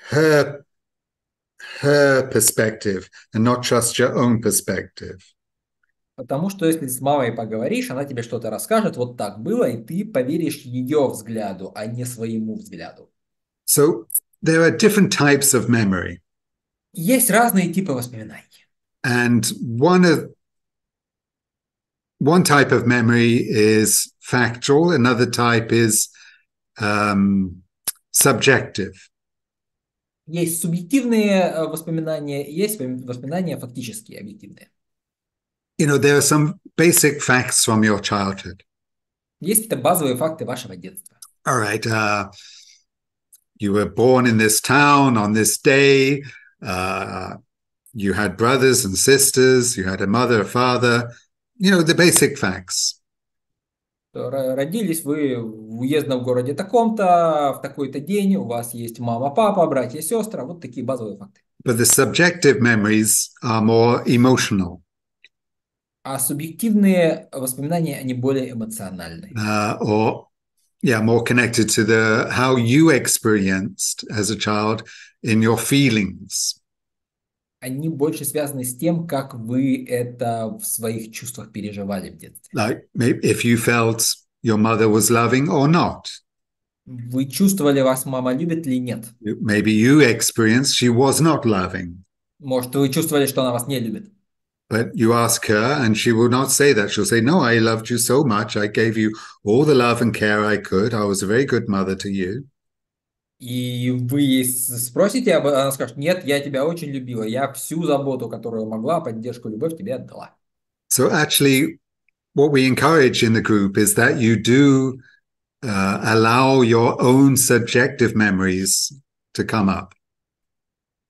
her perspective and not just your own perspective.
Потому что если с мамой поговоришь, она тебе что-то расскажет, вот так было, и ты поверишь ее взгляду, а не своему взгляду.
So there are different types of memory.
Есть разные типы воспоминаний.
And one type of memory is factual, another type is subjective.
Есть субъективные воспоминания, есть воспоминания фактические, объективные.
You know, there are some basic facts from your childhood.
Есть это базовые факты вашего детства.
All right. You were born in this town on this day. You had brothers and sisters. You had a mother, a father. You know, the basic facts.
Родились вы в уездном городе таком-то, в такой-то день, у вас есть мама, папа, братья, сестры, вот такие базовые факты.
But the subjective memories are more emotional.
А субъективные воспоминания, они более эмоциональные.
More connected to how you experienced as a child in your feelings.
Они больше связаны с тем, как вы это в своих чувствах переживали в детстве.
Like maybe if you felt your mother was loving or not.
Вы чувствовали, вас мама любит или нет?
Maybe you experienced she was not loving.
Может, вы чувствовали, что она вас не любит?
But you ask her and she will not say that. She'll say, no, I loved you so much. I gave you all the love and care I could. I was a very good mother to you.
И вы ей спросите, она скажет, нет, я тебя очень любила. Я всю заботу, которую могла, поддержку, любовь тебе отдала.
So actually, what we encourage in the group is that you do allow your own subjective memories to come up.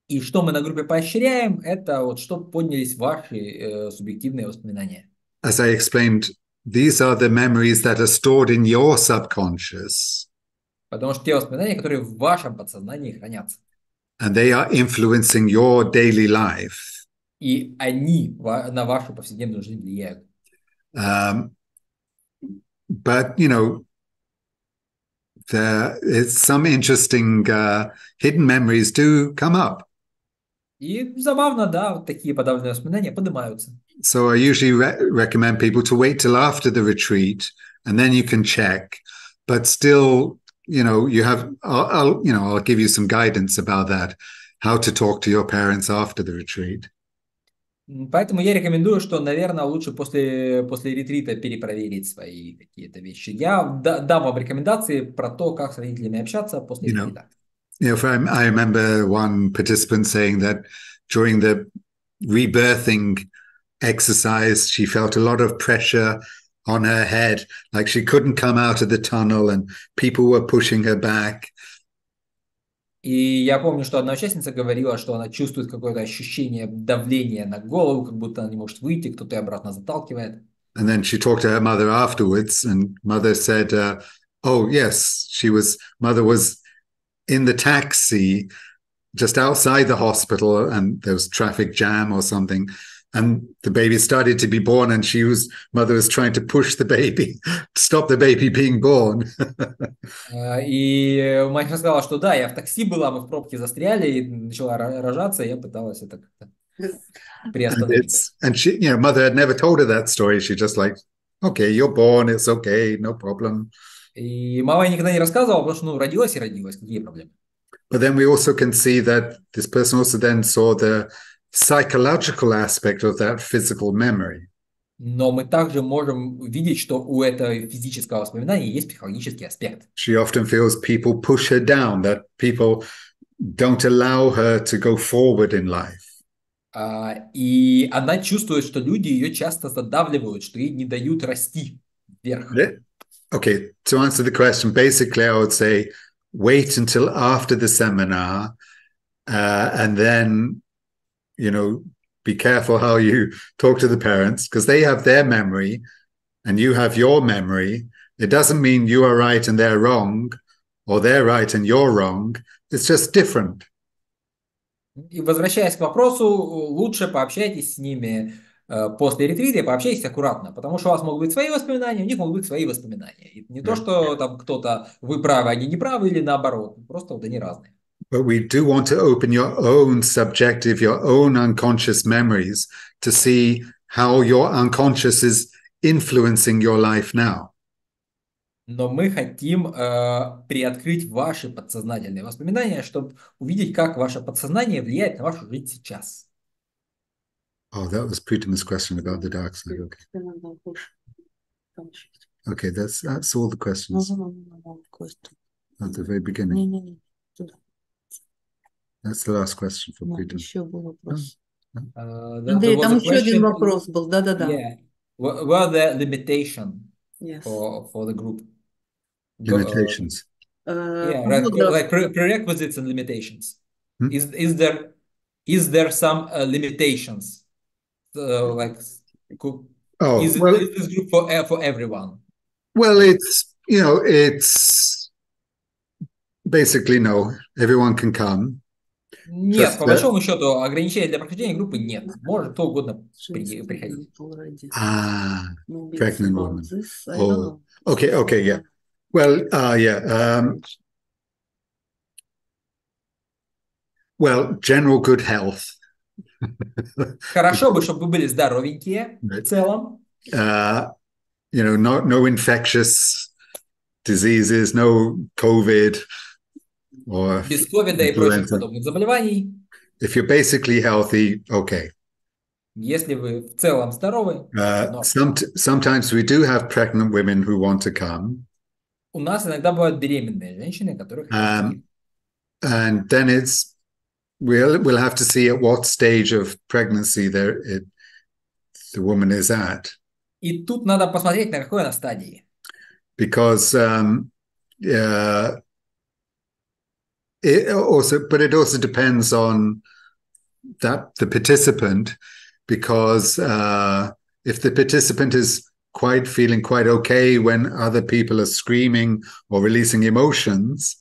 И что мы на группе поощряем, это вот чтобы поднялись ваши субъективные воспоминания.
As I explained, these are the memories that are stored in your subconscious.
Потому что те воспоминания, которые в вашем подсознании хранятся.
And they are influencing your daily life.
И они на вашу повседневную жизнь влияют.
But, you know, some interesting hidden memories do come up.
И забавно, да, вот такие подавленные воспоминания поднимаются.
So I usually recommend people to wait till after the retreat, and then you can check. But still, you know, I'll give you some guidance about that, how to talk to your parents after the retreat.
Поэтому я рекомендую, что, наверное, лучше после ретрита перепроверить свои какие-то вещи. Я дам вам рекомендации про то, как с родителями общаться после ретрита.
I remember one participant saying that during the rebirthing exercise, she felt a lot of pressure on her head, like she couldn't come out of the tunnel and people were pushing her back.
И я помню, что одна участница говорила, что она чувствует какое-то ощущение давления на голову, как будто она не может выйти, кто-то ее обратно заталкивает.
And then she talked to her mother afterwards, and mother said, oh, yes, mother was in the taxi just outside the hospital, and there was traffic jam or something. And the baby started to be born, and mother was trying to push the baby, stop the baby being born.
И мать рассказала, что да, я в такси была, мы в пробке застряли, и начала рожаться, и я пыталась это как-то приостановить.
And she, you know, mother had never told her that story. She just like, okay, you're born, it's okay, no problem.
И мама никогда не рассказывала, потому что, родилась и родилась, какие проблемы.
But then we also can see that this person also then saw the psychological aspect of that physical memory.
Но мы также можем видеть, что у этого физического воспоминания есть психологический аспект.
She often feels people push her down, that people don't allow her to go forward in life.
И она чувствует, что люди ее часто задавливают, что ей не дают расти вверх.
Okay, to answer the question, basically, I would say wait until after the seminar, and then, be careful how you talk to the parents, because they have their memory and you have your memory. It doesn't mean you are right and they're wrong, or they're right and you're wrong. It's just different.
И возвращаясь к вопросу, лучше пообщайтесь с ними после ретрита, пообщайтесь аккуратно, потому что у вас могут быть свои воспоминания, у них могут быть свои воспоминания. И не то, что там кто-то вы правы, они не правы, или наоборот, просто вот они разные.
But we do want to open your own subjective, your own unconscious memories to see how your unconscious is influencing your life now.
Но мы хотим приоткрыть ваши подсознательные воспоминания, чтобы увидеть, как ваше подсознание влияет на вашу жизнь сейчас.
Oh, that was Pritam's question about the dark side. Okay, that's all the questions at the very beginning. That's the last question for Pritam.
Еще был вопрос.
Андрей,
там еще один вопрос был. Да-да-да.
Yeah. What are the limitations
Yes.
for the group?
Limitations.
Yeah, like prerequisites and limitations.
Hmm?
Is there some limitations? Like, is this group for everyone?
Well, it's basically no. Everyone can come.
Нет, по большому счету, ограничений для прохождения группы нет. Может кто угодно приходить.
Pregnant woman. Oh, okay, yeah. Well, yeah. Well, general good health.
Хорошо бы, чтобы вы были здоровенькие в целом.
No infectious diseases, no COVID.
Без ковида и прочих подобных заболеваний.
If you're basically healthy, okay.
Если вы в целом здоровы,
sometimes we do have pregnant women who want to come.
У нас иногда бывают беременные женщины, которые хотят прийти.
And then we'll have to see at what stage of pregnancy the woman is at.
И тут надо посмотреть, на какой она стадии.
Because it also depends on the participant, because if the participant is feeling quite okay when other people are screaming or releasing emotions,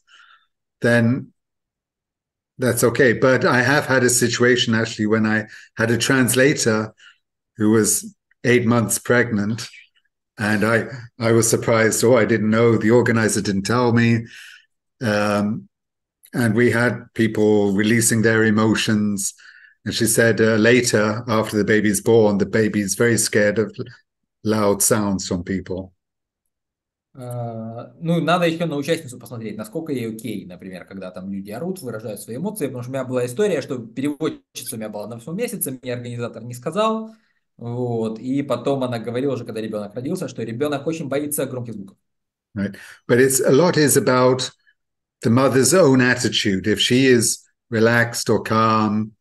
then that's okay. But I have had a situation actually when I had a translator who was 8 months pregnant, and I was surprised. I didn't know. The organizer didn't tell me. And we had people releasing their emotions. And she said later, after the baby's born, the baby's very scared of loud sounds from people.
Надо еще на участницу посмотреть, насколько ей окей, например, когда там люди орут, выражают свои эмоции, потому что у меня была история, что переводчица у меня была на 8 месяце, мне организатор не сказал, и потом она говорила уже, когда ребенок родился, что ребенок очень боится громких звуков.
Right. But a lot is about the mother's own attitude. If she is relaxed or calm,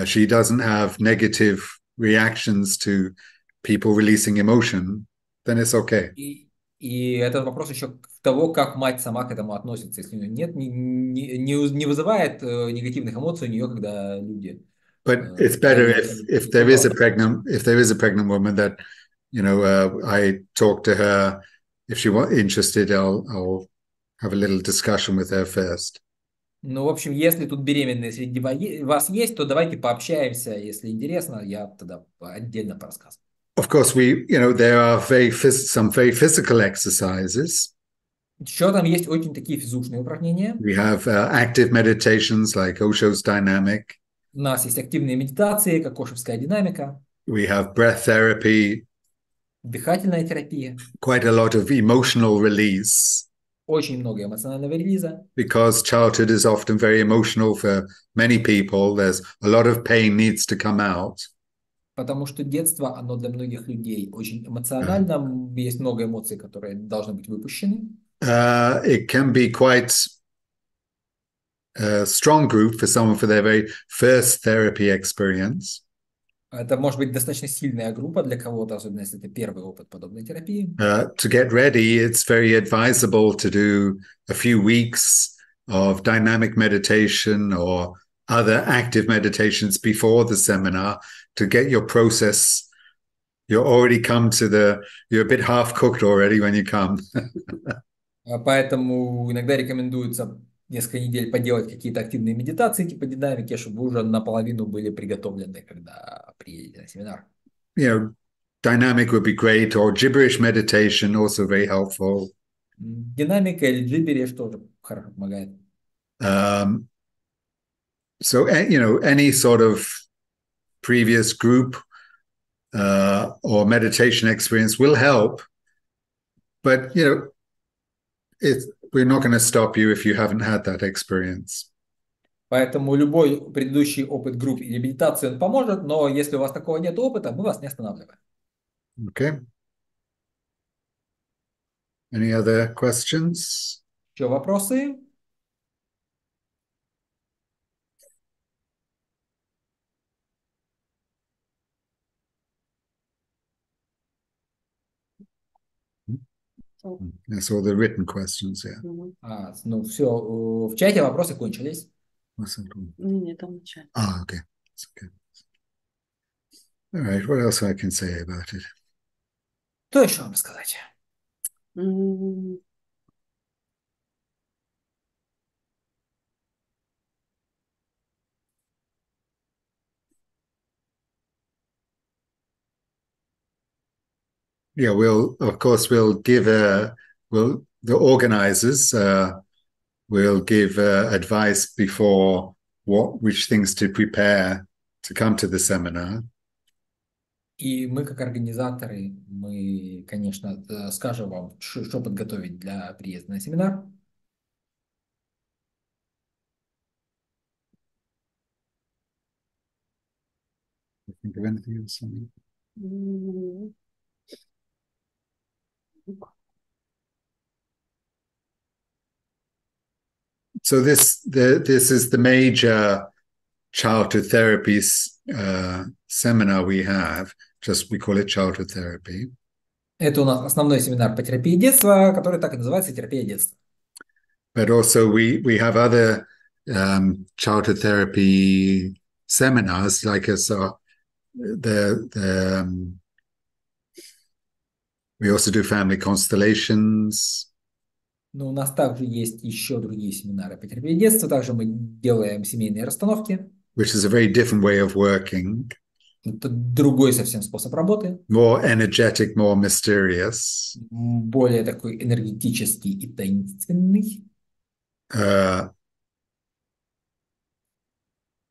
she doesn't have negative reactions to people releasing emotion, then it's okay.
И этот вопрос еще того, как мать сама к этому относится. Если у нее нет, не вызывает негативных эмоций у нее, когда люди.
But it's better if there is a pregnant woman that I talk to her. If she interested, I'll have a little discussion with her first.
В общем, если тут беременные среди вас есть, то давайте пообщаемся. Если интересно, я тогда отдельно порассказываю.
Of course, there are some very physical exercises.
Еще там есть очень такие физушные упражнения.
We have active meditations like Osho's dynamic.
У нас есть активные медитации, как Ошевская динамика.
We have breath therapy.
Дыхательная терапия.
Quite a lot of emotional release.
Очень много эмоционального релиза.
Because childhood is often very emotional for many people. There's a lot of pain needs to come out.
Потому что детство, оно для многих людей очень эмоционально. Есть много эмоций, которые должны быть выпущены.
It can be quite a strong group for someone for their very first therapy experience.
Это может быть достаточно сильная группа для кого-то, особенно если это первый опыт подобной терапии.
To get ready, it's very advisable to do a few weeks of dynamic meditation or other active meditations before the seminar to get your process. You're a bit half cooked already when you come.
Поэтому иногда рекомендуется несколько недель поделать какие-то активные медитации типа динамики, чтобы вы уже наполовину были приготовлены, когда приедете на семинар.
Dynamic would be great, or gibberish meditation, also very helpful.
Динамика или джибериш тоже хорошо помогает.
So, any sort of previous group or meditation experience will help. But, we're not going to stop you if you haven't had that experience.
Поэтому любой предыдущий опыт групп или медитации он поможет, но если у вас такого нет опыта, мы вас не останавливаем.
Okay. Any other questions?
Еще вопросы?
That's all the written questions, yeah.
Ну все, в чате вопросы кончились.
Нет, там в чате.
Okay. It's okay. All right. What else I can say about it?
Что еще вам сказать?
Yeah, we'll give the organizers will give advice before which things to prepare to come to the seminar.
И мы, как организаторы, мы, конечно, скажем вам, что подготовить для приезда на семинар.
Think of anything else? So this is the major childhood therapy seminar we have. We call it childhood therapy.
Это у нас основной семинар по терапии детства, который так и называется «Терапия детства».
But also we have other childhood therapy seminars, like we also do family constellations.
Но у нас также есть еще другие семинары по терапии детства. Также мы делаем семейные расстановки.
Which is a very different way of working.
Это другой совсем способ работы.
More energetic, more mysterious.
Более такой энергетический и таинственный.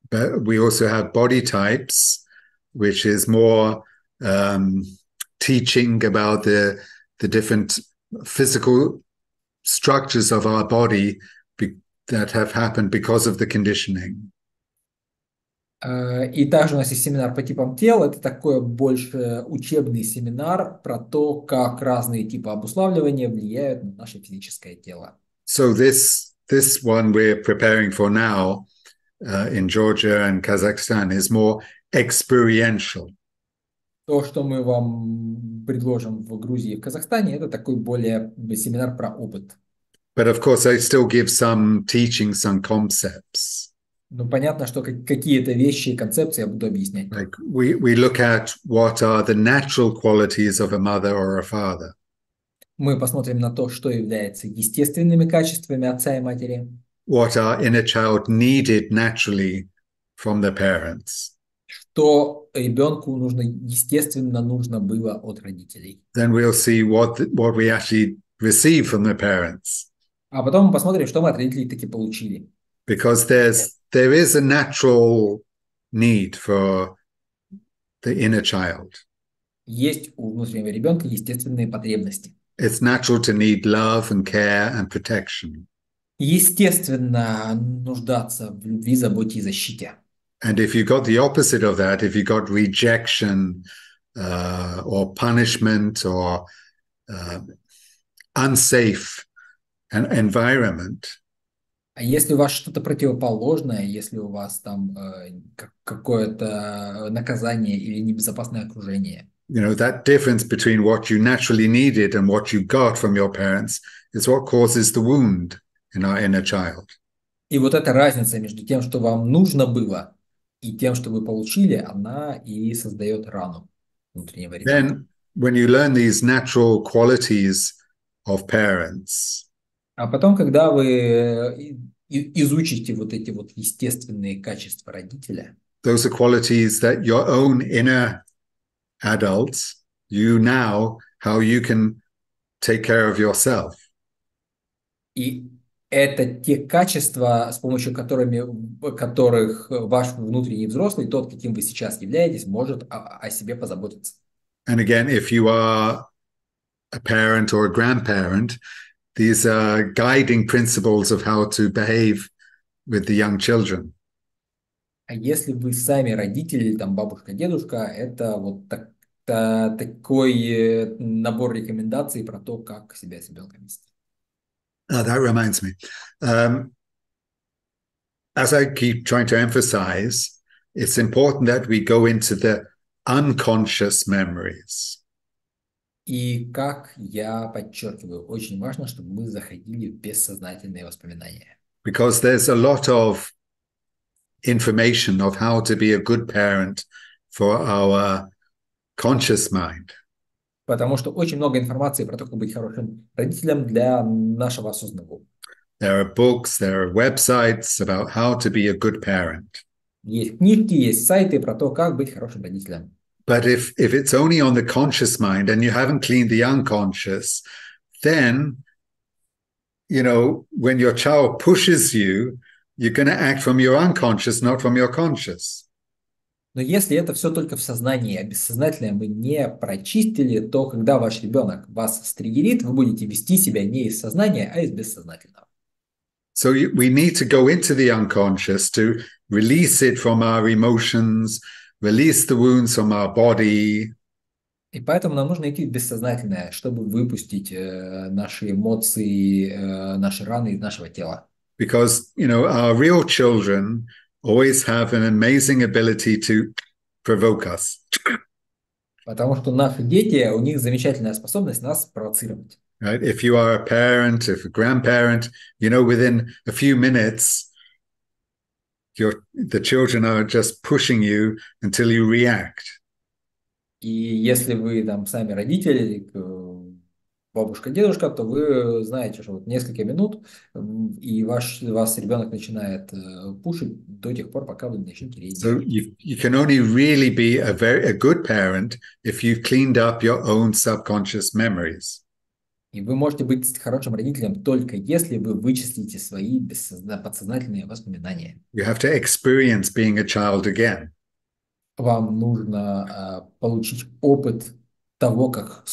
But we also have body types, which is more teaching about the different physical structures of our body that have happened because of the conditioning.
И также у нас есть семинар по типам тел. Это такой больше учебный семинар про то, как разные типы обуславливания влияют на наше физическое тело.
So this one we're preparing for now in Georgia and Kazakhstan is more experiential.
То, что мы вам предложим в Грузии и в Казахстане, это такой более семинар про опыт.
But of course, I still give some teaching, some concepts.
Ну, понятно, что какие-то вещи и концепции я буду объяснять.
Like we look at what are the natural qualities of a mother or a father.
Мы посмотрим на то, что является естественными качествами отца и матери.
What our inner child needed naturally from their parents.
Что ребенку естественно нужно было от родителей.
Then we'll see what we actually receive from the parents.
А потом мы посмотрим, что мы от родителей таки получили.
Because there is a natural need for the inner child.
Есть у внутреннего ребенка естественные потребности.
It's natural to need love and care and protection.
Естественно, нуждаться в любви, заботе и защите.
And if you got the opposite of that, if you got rejection or punishment or unsafe environment,
А если у вас что-то противоположное, если у вас там какое-то наказание или небезопасное окружение,
that difference between what you naturally needed and what you got from your parents is what causes the wound in our inner child.
и вот эта разница между тем, что вам нужно было, и тем, что вы получили, она и создает рану внутреннего ребенка.
Then, when you learn these natural qualities of parents,
А потом, когда вы изучите вот эти вот естественные качества родителя,
those are qualities that your own inner adults, you now, how you can take care of yourself.
и это те качества, с помощью которых ваш внутренний взрослый, тот, каким вы сейчас являетесь, может о себе позаботиться.
And again, if you are a parent or a grandparent, these are guiding principles of how to behave with the young children.
А если вы сами родители, там бабушка, дедушка, это вот такой набор рекомендаций про то, как себя с ребенком вести.
That reminds me. As I keep trying to emphasize, it's important that we go into the unconscious memories.
И как я подчеркиваю, очень важно, чтобы мы заходили в бессознательные воспоминания.
Because there's a lot of information of how to be a good parent for our conscious mind.
Потому что очень много информации про то, как быть хорошим родителем для нашего осознанного.
There are books, there are websites about how to be a good parent.
Есть книжки, есть сайты про то, как быть хорошим родителем.
But if it's only on the conscious mind and you haven't cleaned the unconscious, then, when your child pushes you, you're going to act from your unconscious, not from your conscious.
Но если это все только в сознании, а бессознательное мы не прочистили, то когда ваш ребенок вас стригерит, вы будете вести себя не из сознания, а из бессознательного.
So we need to go into the unconscious to release it from our emotions, release the wounds from our body.
И поэтому нам нужно идти в бессознательное, чтобы выпустить наши эмоции, наши раны из нашего тела.
Because, our real children always have an amazing ability to provoke us.
Потому что наши дети, у них замечательная способность нас провоцировать.
Right? If you are a parent, if a grandparent, within a few minutes, the children are just pushing you until you react.
И если вы там сами родители, бабушка, дедушка, то вы знаете, что вот несколько минут, и вас ребенок начинает пушить до тех пор, пока вы не начнете
So
реагировать.
you can only really be a good parent if you've cleaned up your own subconscious memories.
И вы можете быть хорошим родителем только если вы вычислите свои подсознательные воспоминания.
You have to experience being a child again.
Вам нужно получить опыт того, как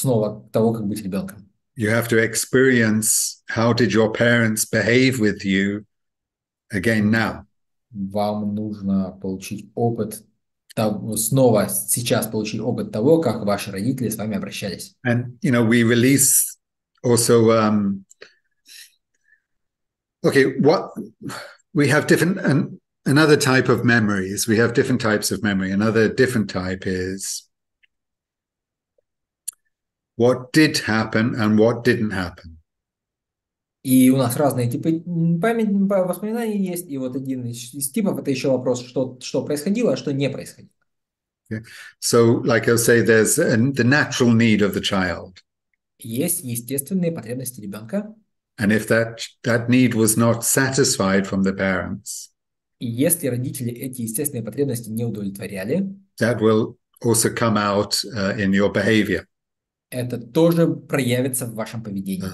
быть ребенком.
You have to experience how did your parents behave with you again now.
Вам нужно получить опыт сейчас получить опыт того, как ваши родители с вами обращались.
And, we release also, we have different, another type of memories. We have different types of memory. Another different type is what did happen and what didn't happen.
И у нас разные типы воспоминаний есть. И вот один из типов — это еще вопрос, что происходило, а что не происходило.
Okay. So, like I'll say, there's the natural need of the child.
Есть естественные потребности ребенка.
And if that need was not satisfied from the parents,
И если родители эти естественные потребности не удовлетворяли,
that will also come out in your behavior.
это тоже проявится в вашем поведении.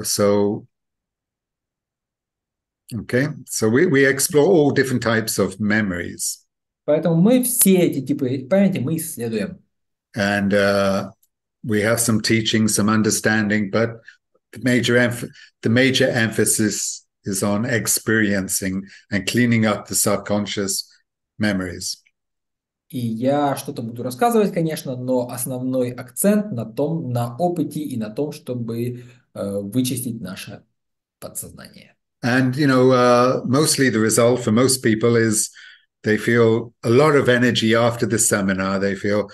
So we explore all different types of memories.
Поэтому мы все эти типы памяти мы исследуем.
And we have some teaching, some understanding, but the major emphasis is on experiencing and cleaning up the subconscious memories.
И я что-то буду рассказывать, конечно, но основной акцент на том, на опыте и на том, чтобы вычистить наше подсознание.
And, mostly the result for most people is they feel a lot of energy after the seminar. They feel,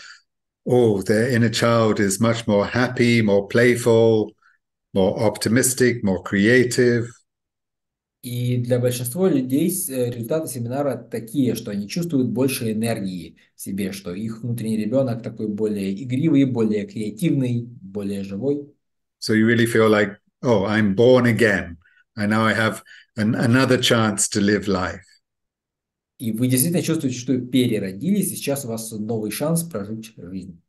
oh, their inner child is much more happy, more playful, more optimistic, more creative.
И для большинства людей результаты семинара такие, что они чувствуют больше энергии в себе, что их внутренний ребенок такой более игривый, более креативный, более живой.
So you really feel like, oh, I'm born again. And now I have another chance to live life.
И вы действительно чувствуете, что переродились, и сейчас у вас новый шанс прожить жизнь.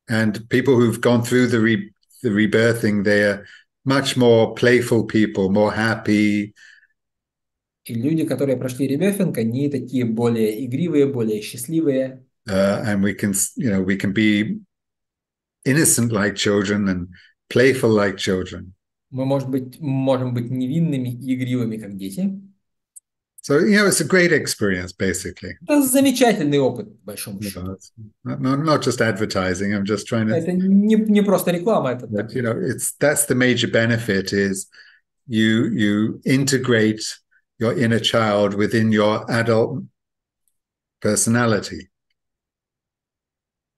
And people who've gone through the rebirthing, they're much more playful people, more happy.
И люди, которые прошли реберфинг, они такие более игривые, более счастливые.
And we can be innocent like children and playful like children.
Мы, можем быть невинными и игривыми, как дети.
So, it's a great experience, basically.
Это замечательный опыт, по большому счету.
Not just advertising. I'm just trying to.
Это не просто реклама, это
But,
так.
that's the major benefit is you integrate your inner child within your adult personality.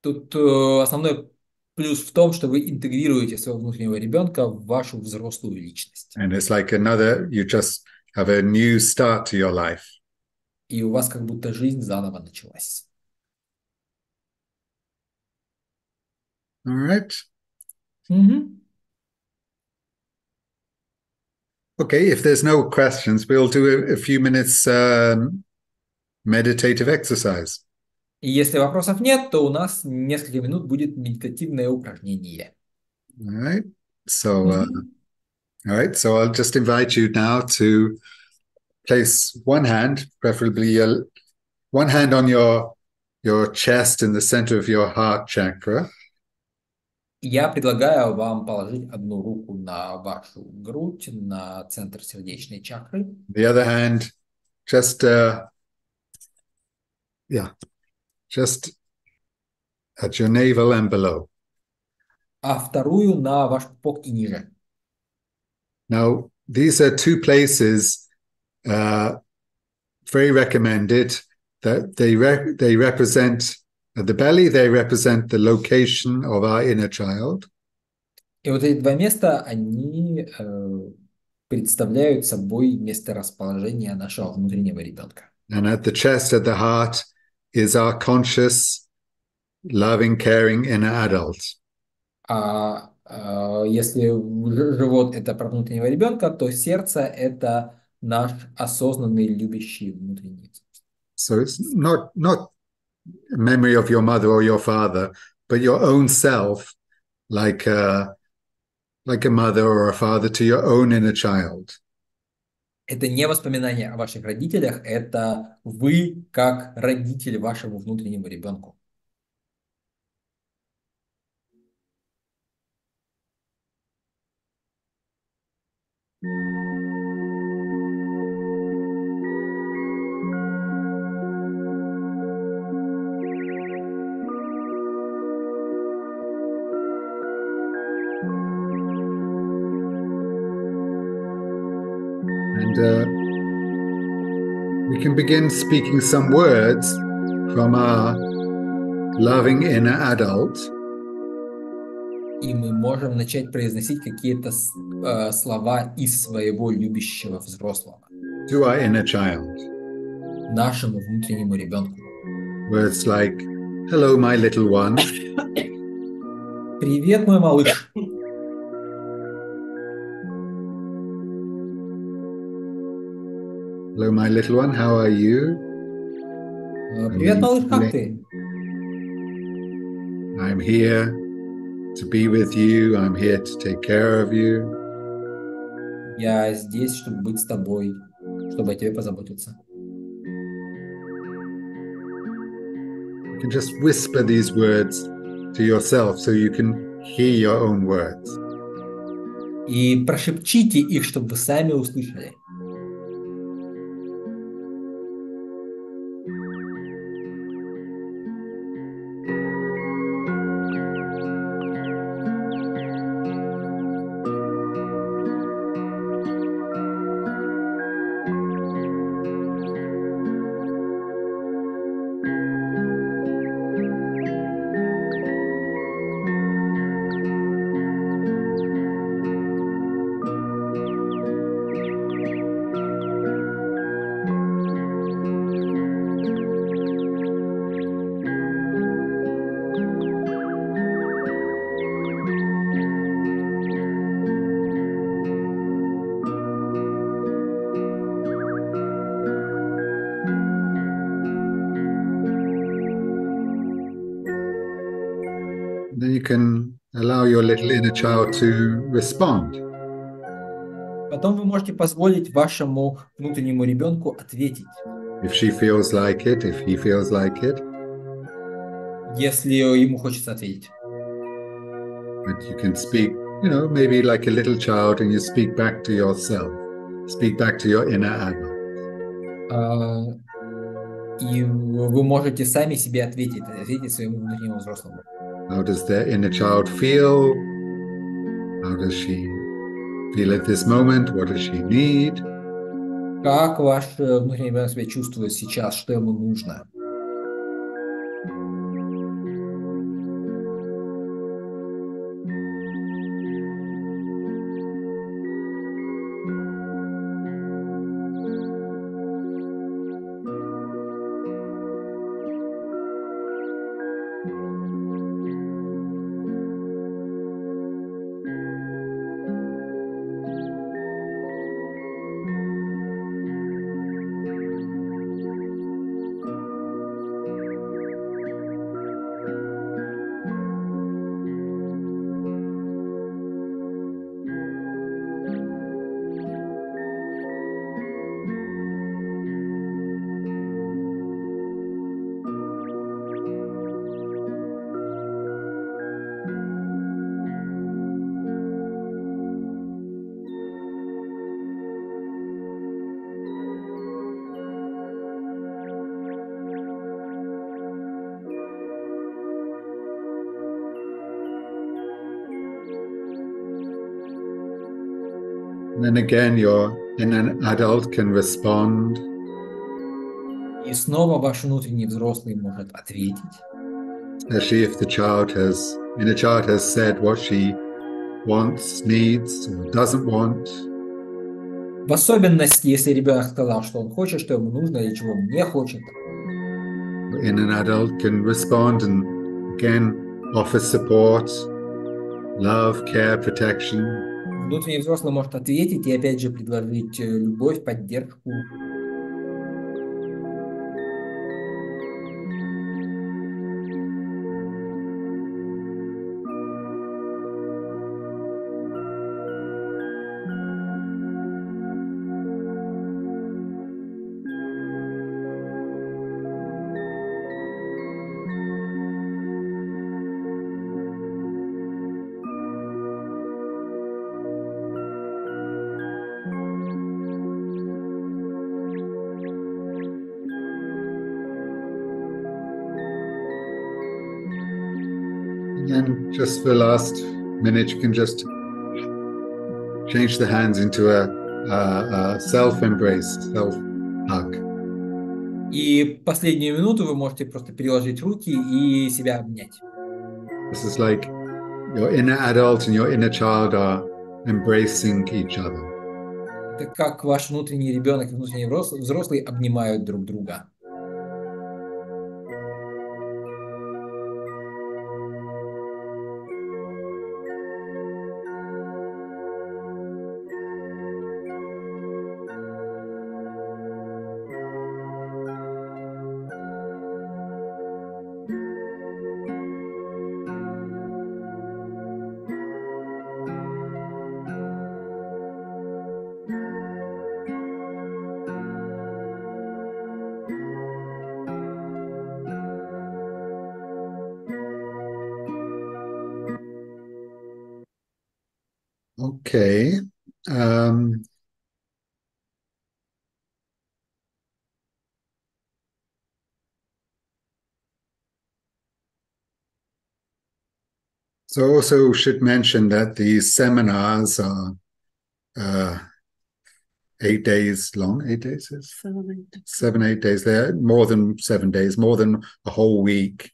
Тут основной плюс в том, что вы интегрируете своего внутреннего ребенка в вашу взрослую личность.
And it's like you just have a new start to your life.
И у вас как будто жизнь заново началась.
All right.
Mm-hmm.
Okay, if there's no questions, we'll do a few minutes meditative exercise.
И если вопросов нет, то у нас несколько минут будет медитативное упражнение.
All right. So, so I'll just invite you now to place one hand, preferably one hand on your chest in the center of your heart chakra.
Я предлагаю вам положить одну руку на вашу грудь, на центр сердечной чакры.
The other hand, just at your navel and below.
А вторую на ваш пупок и ниже.
Now, these are two places very recommended that they represent the belly, they represent the location of our inner child.
И вот эти два места, они представляют собой месторасположение нашего внутреннего ребенка.
And at the chest, at the heart, is our conscious, loving, caring inner adult.
А если живот это про внутреннего ребенка, то сердце это наш осознанный, любящий внутренний.
So it's not memory of your mother or your father, but your own self, like a mother or a father to your own inner child.
Это не воспоминание о ваших родителях, это вы как родитель вашему внутреннему ребенку.
And we can begin speaking some words from our loving inner adult.
И мы можем начать произносить какие-то слова из своего любящего взрослого.
To our inner child.
Нашему внутреннему ребенку.
Words like, hello, my little one.
Привет, мой малыш.
Hello, my little one, how are you?
Привет, малыш, как ты?
I'm here to be with you. I'm here to take care of you.
Я здесь, чтобы быть с тобой, чтобы о тебе позаботиться.
You can just whisper these words to yourself so you can hear your own words.
И прошепчите их, чтобы вы сами услышали.
then you can allow your little inner child to respond.
Потом вы можете позволить вашему внутреннему ребенку ответить.
If she feels like it, if he feels like it.
Если ему хочется ответить.
But you can speak, maybe like a little child, and you speak back to yourself. Speak back to your inner adult.
И вы можете сами себе ответить своему внутреннему взрослому.
How does their inner child feel? How does she feel at this moment? What does she need?
Как ваш внутренний ребенок себя чувствует сейчас? Что ему нужно?
And then again, your inner adult can respond.
И снова ваш внутренний взрослый может ответить.
Especially if the inner child has said what she wants, needs, or doesn't want.
В особенности, если ребенок сказал, что он хочет, что ему нужно или чего он не хочет.
The inner adult can respond and again offer support, love, care, protection.
Внутренний взрослый может ответить и опять же предложить любовь, поддержку.
And just for the last minute, you can just change the hands into a self-embrace, self-hug.
И последнюю минуту вы можете просто переложить руки и себя обнять.
This is like your inner adult and your inner child are embracing each other.
Это как ваш внутренний ребенок и внутренний взрослый обнимают друг друга.
Okay. So also should mention that these seminars are 8 days long. 8 days? 7, 8 days. They're more than 7 days, more than a whole week.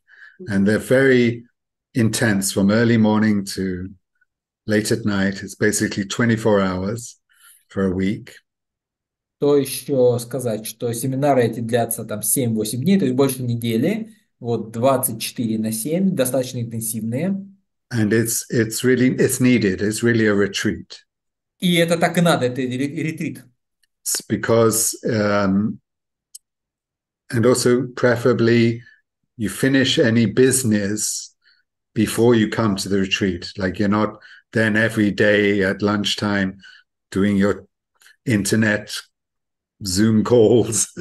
And they're very intense from early morning to late at night. It's basically 24 hours for a week.
То еще сказать, что семинары эти длятся там 7-8 дней, то есть больше недели, вот 24/7, достаточно интенсивные.
And it's needed. It's really a retreat.
И это так и надо, это ретрит.
It's because, and also preferably you finish any business before you come to the retreat. Like you're not then every day at lunchtime doing your internet Zoom calls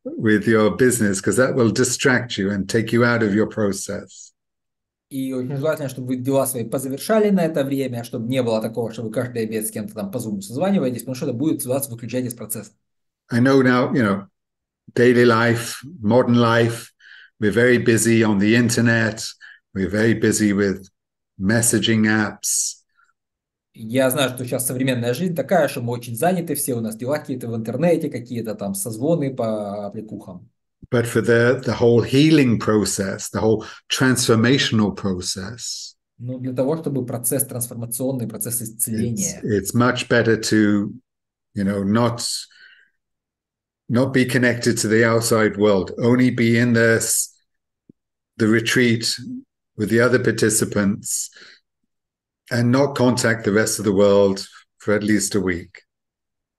with your business, because that will distract you and take you out of your process.
И очень желательно, чтобы вы дела свои позавершали на это время, чтобы не было такого, что вы каждый обед с кем-то там по Zoom созваниваетесь, потому что это будет вас выключать из процесса.
I know now, daily life, modern life, we're very busy on the internet, we're very busy with messaging apps.
Я знаю, что сейчас современная жизнь такая, что мы очень заняты, все у нас дела какие-то в интернете, какие-то там созвоны по аппликухам.
But for the whole healing process, the whole transformational process,
Но для того, чтобы процесс трансформационный, процесс исцеления,
it's much better to, not be connected to the outside world, only be in the retreat with the other participants and not contact the rest of the world for at least a week.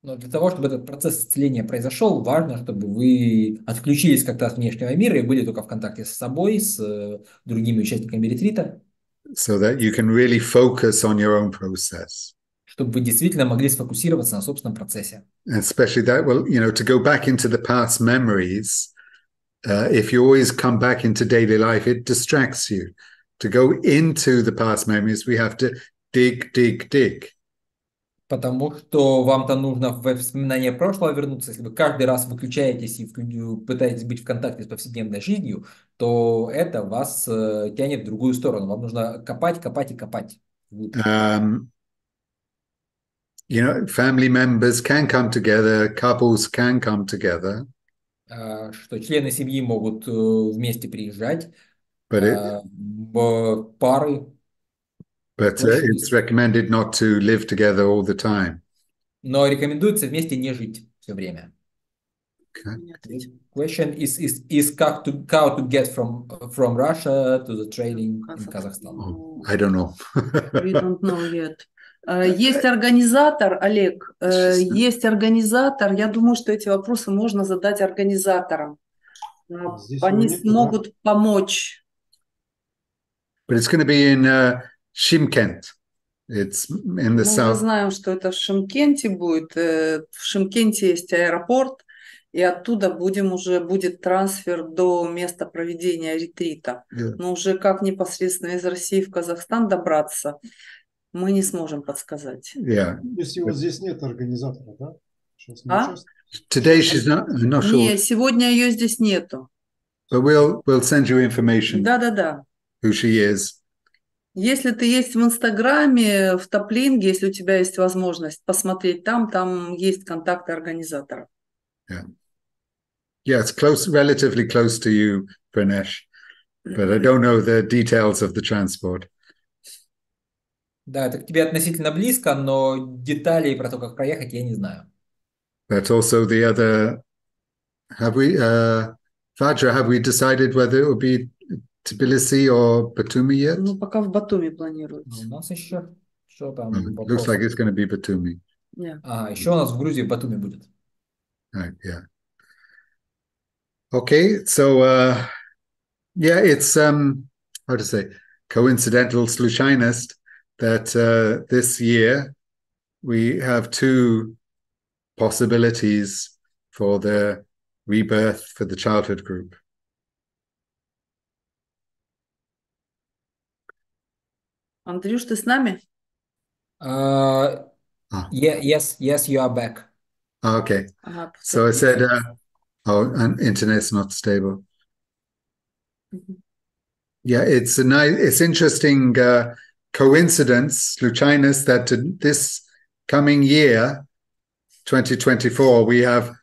но для того, чтобы этот процесс исцеления произошел, важно, чтобы вы отключились как-то от внешнего мира и были только в контакте с собой, с другими участниками ретрита.
So that you can really focus on your own process.
Чтобы вы действительно могли сфокусироваться на собственном процессе.
And especially that will, to go back into the past memories, if you always come back into daily life, it distracts you. To go into the past memories, we have to dig.
Потому что вам-то нужно в воспоминания прошлого вернуться. Если вы каждый раз выключаетесь и пытаетесь быть в контакте с повседневной жизнью, то это вас тянет в другую сторону. Вам нужно копать и копать.
Family members can come together, couples can come together.
Что члены семьи могут вместе приезжать,
пары. But it's recommended not to live together all the time.
Но рекомендуется вместе не жить все время.
Okay.
The question is how to get from Russia to the training in Kazakhstan.
Oh, I don't know.
We don't know yet. Есть организатор, Олег, есть организатор. Я думаю, что эти вопросы можно задать организаторам. Они смогут помочь.
But it's going to be in Shymkent. It's in the south.
Мы знаем, что это в Шымкенте будет. В Шымкенте есть аэропорт, и оттуда будет трансфер до места проведения ретрита.
Yeah.
Но уже как непосредственно из России в Казахстан добраться, мы не сможем подсказать.
Yeah.
Если вот здесь нет организатора, да? Сейчас не участвует.
Today she's not sure.
Нет, сегодня ее здесь нету.
But we'll send you information.
Да.
Who she is.
Если ты есть в Инстаграме, в Топлинге, если у тебя есть возможность посмотреть там есть контакты организаторов.
Yeah, it's relatively close to you, Pranesh, but I don't know the details of the transport.
Да, это к тебе относительно близко, но деталей про то, как проехать, я не знаю.
But also the other, Vajra, have we decided whether it will be Tbilisi or Batumi yet?
Ну, пока в Батуми планируется.
У нас еще что там?
Looks like it's going to be Batumi.
Yeah.
Еще у нас в Грузии в Батуми будет.
Right, yeah. Okay, so it's how to say, coincidental случайность that this year we have two possibilities for the rebirth for the childhood group.
Андрюш, ты с нами?
Yes, you are back.
Okay. So I said, and internet's not stable.
Mm-hmm.
Yeah, it's interesting coincidence, случайность, that this coming year, 2024, we have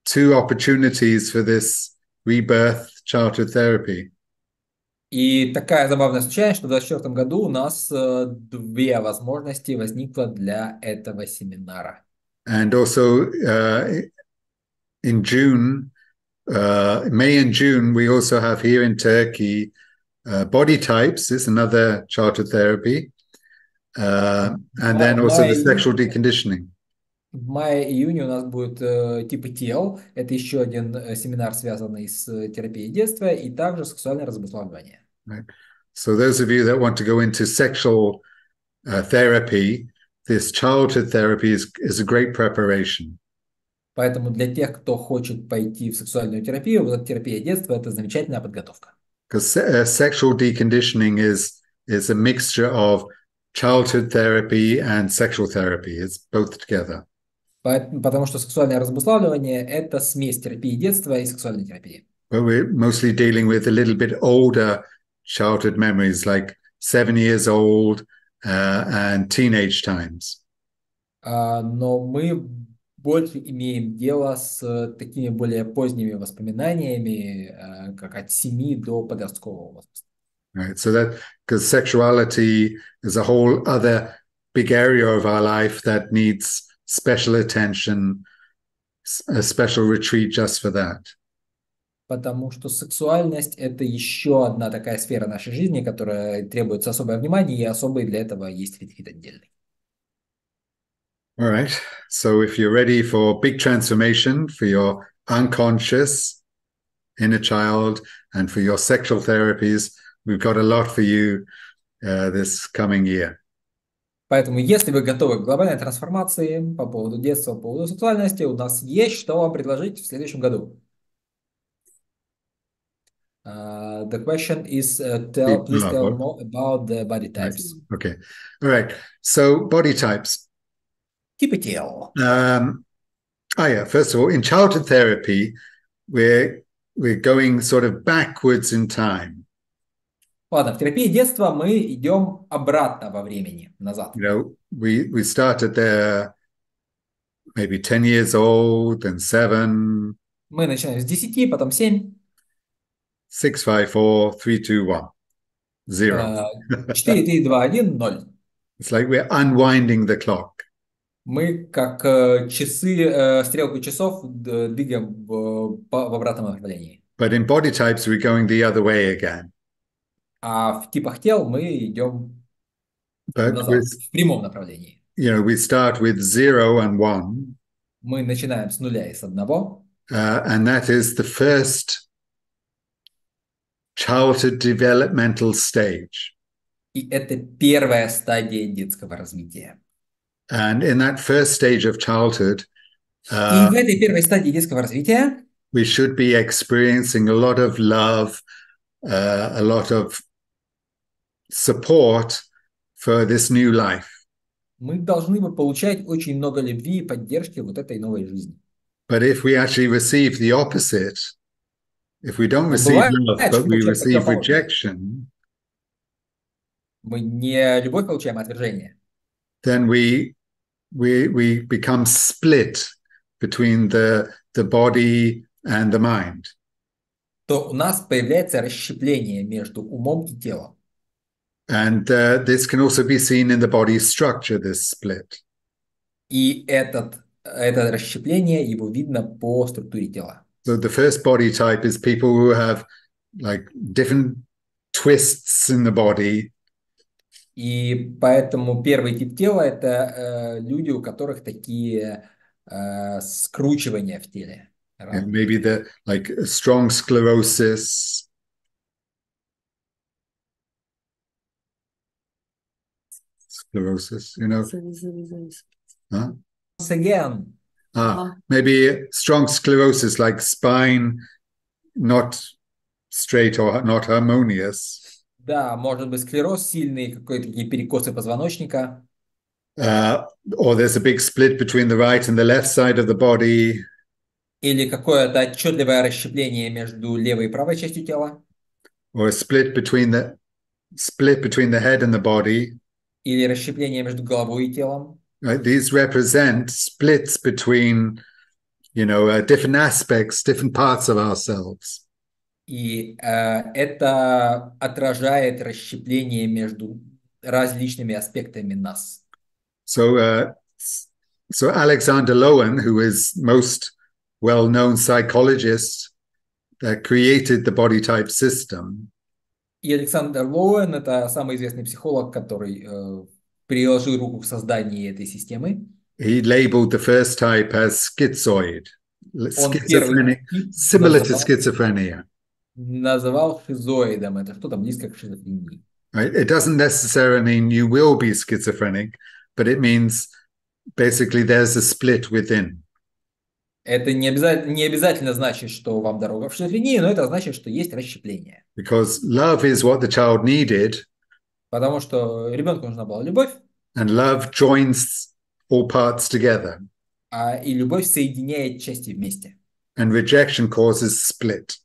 two opportunities for this rebirth childhood therapy.
И такая забавная случайность, что в 2024 году у нас две возможности возникло для этого семинара.
And also in June, May and June, we also have here in Turkey body types. It's another childhood therapy. And then also the sexual deconditioning.
В мае-июне у нас будет типы тел. Это еще один семинар, связанный с терапией детства, и также сексуальное разбусоливание.
Right. So those of you that want to go into sexual therapy, this childhood therapy is a great preparation.
Поэтому для тех, кто хочет пойти в сексуальную терапию, вот эта терапия детства – это замечательная подготовка.
Because sexual deconditioning is a mixture of childhood therapy and sexual therapy. It's both together.
Потому что сексуальное разбуславливание – это смесь терапии детства и сексуальной терапии.
But we're mostly dealing with a little bit older childhood memories, like 7 years old and teenage times.
Но мы больше имеем дело с такими более поздними воспоминаниями, как от 7 до подросткового возраста.
Right. So that because sexuality is a whole other big area of our life that needs special attention, a special retreat just for that.
Потому что сексуальность – это еще одна такая сфера нашей жизни, которая требуется особое внимание, и особый для этого есть ретрит отдельный.
All right. So if you're ready for big transformation for your unconscious inner child and for your sexual therapies, we've got a lot for you this coming year.
Поэтому, если вы готовы к глобальной трансформации по поводу детства, по поводу сексуальности, у нас есть что вам предложить в следующем году. The question is, please tell more about the body types.
Okay. All right. So body types.
Типы тел.
First of all, in childhood therapy, we're going sort of backwards in time.
Ладно, в терапии детства мы идем обратно во времени, назад.
You know, we started there maybe 10 years old, then 7.
Мы начинаем с 10, потом 7.
6, 5, 4, 3, 2, 1. 0.
4, 3, 2, 1, 0.
It's like we're unwinding the clock.
Мы как часы, стрелку часов двигаем в обратном направлении.
But in body types, we're going the other way again.
А в типах тел мы идем назад, в прямом направлении.
You know, we start with 0 and 1.
Мы начинаем с нуля и с одного.
And that is the first childhood developmental stage.
И это первая стадия детского развития.
And in that first stage of childhood,
и в этой первой стадии детского развития
we should be experiencing a lot of love, a lot of support for this new life.
Мы должны бы получать очень много любви и поддержки вот этой новой жизни.
But if we actually receive the opposite, if we don't receive love, but we receive rejection,
мы не любовь получаем, а отвержение.
Then we become split between the body and the mind.
То у нас появляется расщепление между умом и телом.
And this can also be seen in the body structure, this split.
И это расщепление, его видно по структуре тела.
So the first body type is people who have like different twists in the body.
И поэтому первый тип тела – это люди, у которых такие скручивания в теле.
Maybe the like strong sclerosis. Sclerosis, you know. Huh?
Once again.
Maybe strong sclerosis, like spine not straight or not harmonious.
Да, может быть склероз сильный, какие-то такие перекосы позвоночника.
Or there's a big split between the right and the left side of the body.
Или какое-то отчетливое расщепление между левой и правой частью тела.
Or a split between the head and the body.
Или расщепление между головой и телом.
Right? These represent splits between, you know, different aspects, different parts of ourselves.
И это отражает расщепление между различными аспектами нас.
So Alexander Lowen, who is most well-known psychologist that created the body type system.
И Александр Лоуэн – это самый известный психолог, который приложил руку к созданию этой системы.
He labeled the first type as schizoid, similar to schizophrenia.
называл шизоидом. Это что-то близко к шизофрении.
Right? It doesn't necessarily mean you will be schizophrenic, but it means basically there's a split within.
Это не обязательно значит, что вам дорога в шизофрению, но это значит, что есть расщепление.
Because love is what the child needed,
Потому что ребенку нужна была любовь,
and love joins all parts together,
и любовь соединяет части вместе.
and rejection causes split.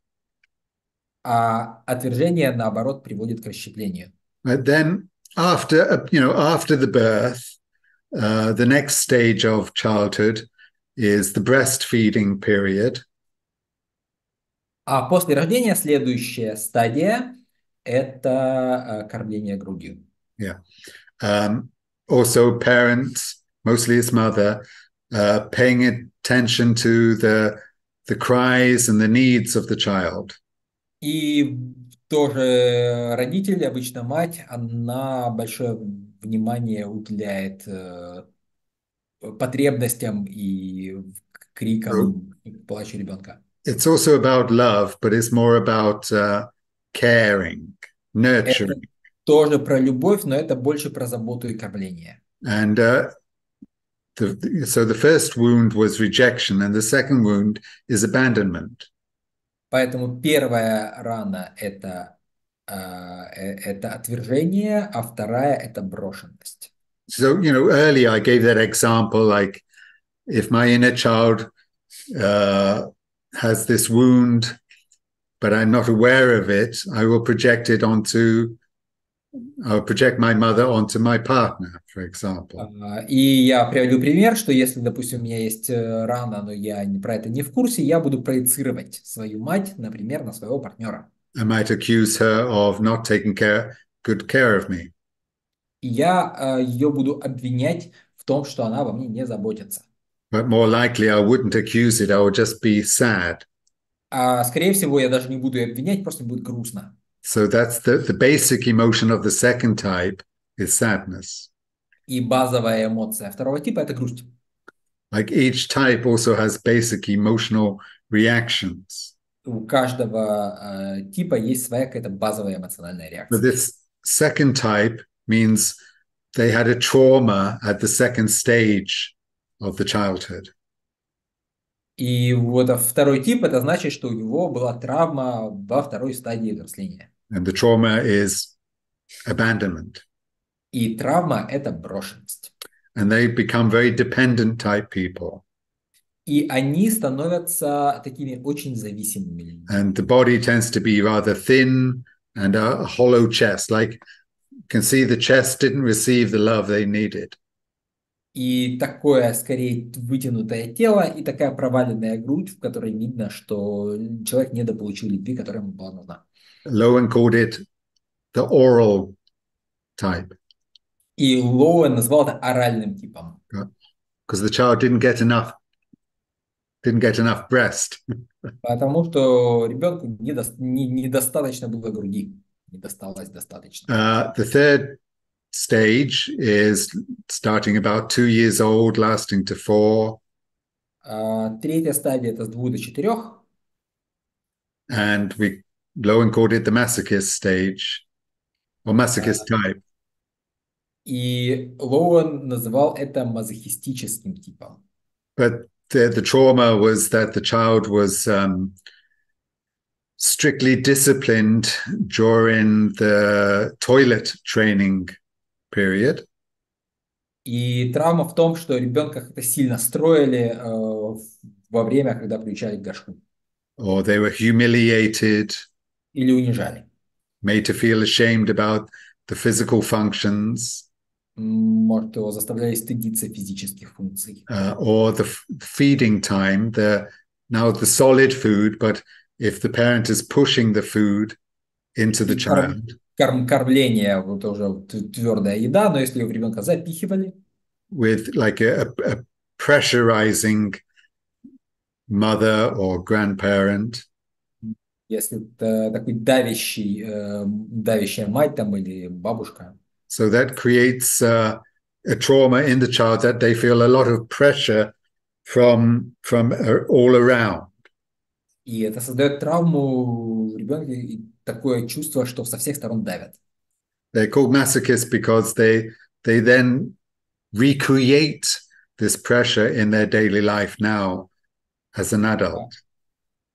А отвержение, наоборот, приводит к расщеплению.
But then after the birth, the next stage of childhood is the breastfeeding period.
А после rождения следующая стадия – это кормление грудью.
Yeah. Also, parents, mostly his mother, paying attention to the cries and the needs of the child.
И тоже родители, обычно мать, она большое внимание уделяет потребностям и крикам, плачу ребенка.
It's also about love, but it's more about caring,
Это
nurturing.
тоже про любовь, но это больше про заботу и кормление.
And so the first wound was rejection, and the second wound is abandonment.
Поэтому первая рана – это отвержение, а вторая – это брошенность.
So, earlier I gave that example, like if my inner child has this wound, but I'm not aware of it, I'll project my mother onto my partner, for example.
И я приведу пример, что если, допустим, у меня есть рана, но я про это не в курсе, я буду проецировать свою мать, например, на своего партнера.
I might accuse her of not taking good care of me.
И я ее буду обвинять в том, что она обо мне не заботится.
But more likely, I wouldn't accuse it. I would just be sad.
А скорее всего, я даже не буду ее обвинять, просто будет грустно.
So that's the basic emotion of the second type is sadness.
И базовая эмоция второго типа – это грусть.
Like each type also has basic emotional reactions.
У каждого типа есть своя какая-то базовая эмоциональная
But
реакция.
this second type means they had a trauma at the second stage of the childhood.
И вот второй тип – это значит, что у него была травма во второй стадии взросления.
And the trauma is abandonment.
И травма – это брошенность.
And they become very dependent type people.
И они становятся такими очень зависимыми людьми.
And the body tends to be rather thin and a hollow chest. Like you can see the chest didn't receive the love they needed.
И такое, скорее, вытянутое тело и такая проваленная грудь, в которой видно, что человек недополучил любви, которая ему была нужна.
Lowen called it the oral type.
И Лоуэн назвал это оральным типом.
Because the child didn't get enough breast.
Потому что ребенку недостаточно было груди. Не досталось достаточно.
The third stage is starting about 2 years old, lasting to 4.
Третья стадия – это с 2 до 4.
And Lowen called it the masochist stage, or masochist type.
И Лоуэн называл это мазохистическим типом.
But the trauma was that the child was strictly disciplined during the toilet training period.
И травма в том, что ребенка как-то сильно строили во время, когда приучали к горшку.
Or they were humiliated,
Или унижали.
made to feel ashamed about the physical functions.
Может, его заставляли стыдиться физических функций.
Or the feeding time, now the solid food, but if the parent is pushing the food into the child.
Кормление, вот уже твердая еда, но если ее в ребенка запихивали.
With like a pressurizing mother or grandparent.
Если это такой давящая мать там или бабушка.
So that creates a trauma in the child that they feel a lot of pressure from all around.
И это создает травму в ребенке и такое чувство, что со всех сторон давят.
They're called masochists because they then recreate this pressure in their daily life now as an adult.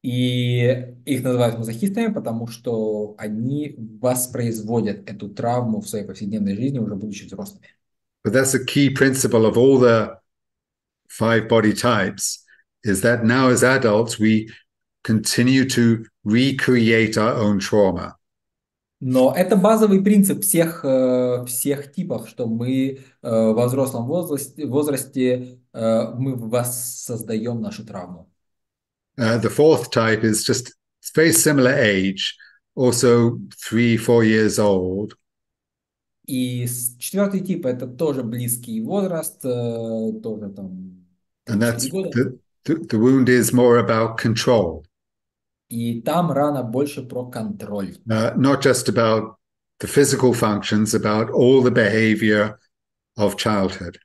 И их называют мазохистами, потому что они воспроизводят эту травму в своей повседневной жизни, уже будучи взрослыми.
But that's a key principle of all the 5 body types, is that now as adults we continue to recreate our own trauma.
Но это базовый принцип всех типов, что мы во взрослом возрасте мы воссоздаем нашу травму.
The 4th type is just very similar age, also 3-4 years old.
И четвертый тип это тоже близкий возраст, тоже там
And
3-4
that's
года.
the wound is more about control.
И там рана больше про контроль.
Not just about the physical functions, about all the behavior of childhood.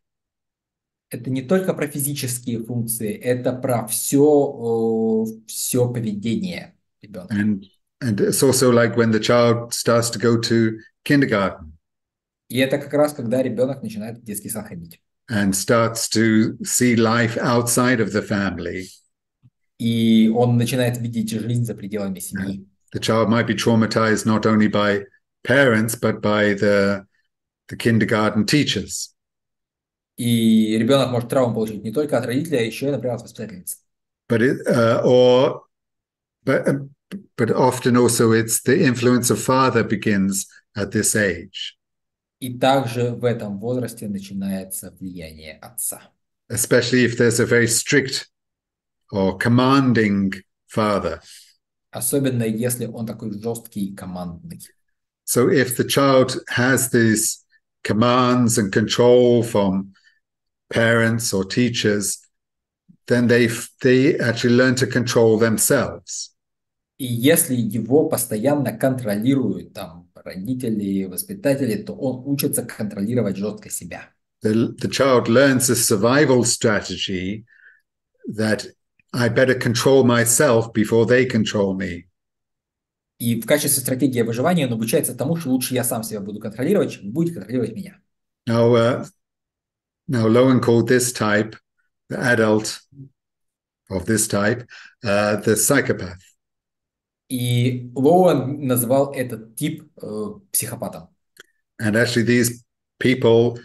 Это не только про физические функции, это про все поведение ребенка.
And it's also like when the child starts to go to kindergarten.
И это как раз когда ребенок начинает в детский сад ходить.
And starts to see life outside of the family.
И он начинает видеть жизнь за пределами семьи.
The child might be traumatized not only by parents, but by the kindergarten teachers.
И ребенок может травму получить не только от родителя, а еще и, например, от воспитательницы.
But often also it's the influence of father begins at this age.
И также в этом возрасте начинается влияние отца.
Especially if there's a very strict or commanding father.
Особенно если он такой жесткий и командный.
So if the child has these commands and control from parents or teachers, then they actually learn to control themselves.
И если его постоянно контролируют там родители, воспитатели, то он учится контролировать жестко себя.
The child learns a survival strategy that I better control myself before they control me.
И в качестве стратегии выживания он обучается тому, что лучше я сам себя буду контролировать, чем будет контролировать меня.
Now Lowen called this type, the adult of this type, the psychopath.
И Лоуэн называл этот тип психопатом.
And actually these people,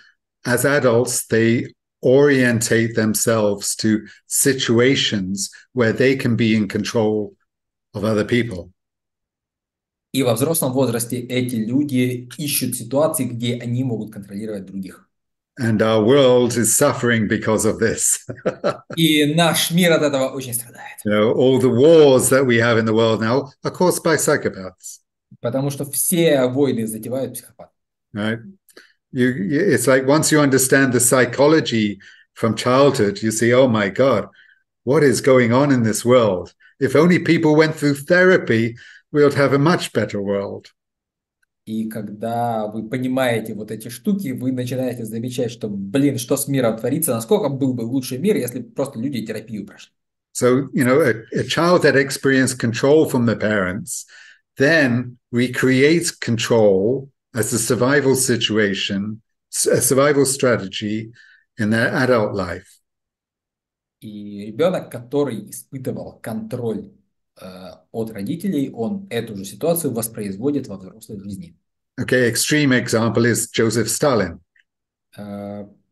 as adults, they orientate themselves to situations where they can be in control of other people.
И во взрослом возрасте эти люди ищут ситуации, где они могут контролировать других.
And our world is suffering because of this.
И наш мир от этого очень страдает.
All the wars that we have in the world now are caused by psychopaths.
Потому что все войны затевают психопаты.
Right? It's like once you understand the psychology from childhood, you see, oh my God, what is going on in this world? If only people went through therapy, we would have a much better world.
И когда вы понимаете вот эти штуки, вы начинаете замечать, что, что с миром творится, насколько был бы лучший мир, если просто люди терапию прошли.
So, a child that experienced control from the parents then recreates control as a survival situation, a survival strategy in their adult life.
И ребенок, который испытывал контроль от родителей, он эту же ситуацию воспроизводит во взрослой жизни.
Okay, extreme example is Joseph Stalin.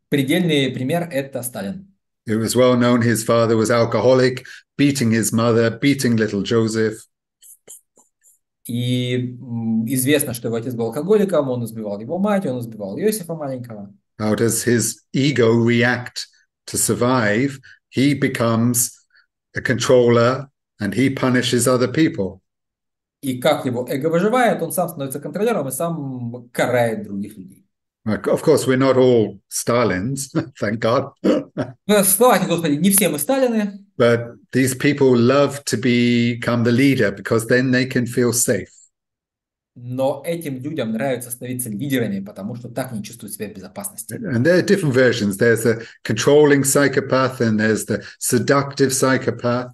Предельный пример – это Сталин.
It was well known his father was alcoholic, beating his mother, beating little Joseph.
И известно, что его отец был алкоголиком, он избивал его мать, он избивал Иосифа маленького.
How does his ego react to survive? He becomes a controller and he punishes other people.
И как его эго выживает, он сам становится контролером и сам карает других людей.
Of course, we're not all Stalins, thank God.
Слава тебе, Господи, не все мы Сталины.
But these people love to become the leader because then they can feel safe.
Но этим людям нравится становиться лидерами, потому что так они чувствуют себя в безопасности.
And there are different versions. There's the controlling psychopath and there's the seductive psychopath.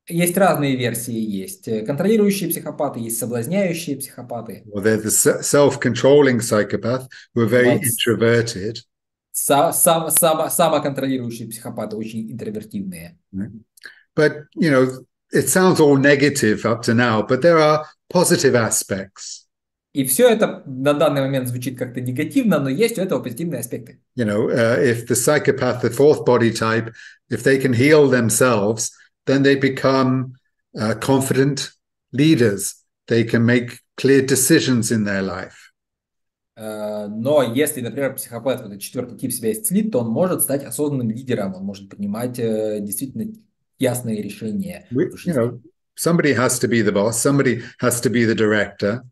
Есть разные версии. Есть контролирующие психопаты, есть соблазняющие психопаты.
or they're the self-controlling psychopath who are very
Бывают
introverted.
самоконтролирующие психопаты, очень интровертивные.
But, you know, it sounds all negative up to now, but there are positive aspects.
И все это на данный момент звучит как-то негативно, но есть у этого позитивные аспекты.
You know, if the psychopath, the fourth body type, if they can heal themselves, then they become confident leaders. They can make clear decisions in their life.
Но если, например, психопат, вот этот четвертый тип себя исцелит, то он может стать осознанным лидером, он может принимать действительно ясные решения в
You
жизни.
know, somebody has to be the boss, somebody has to be the director,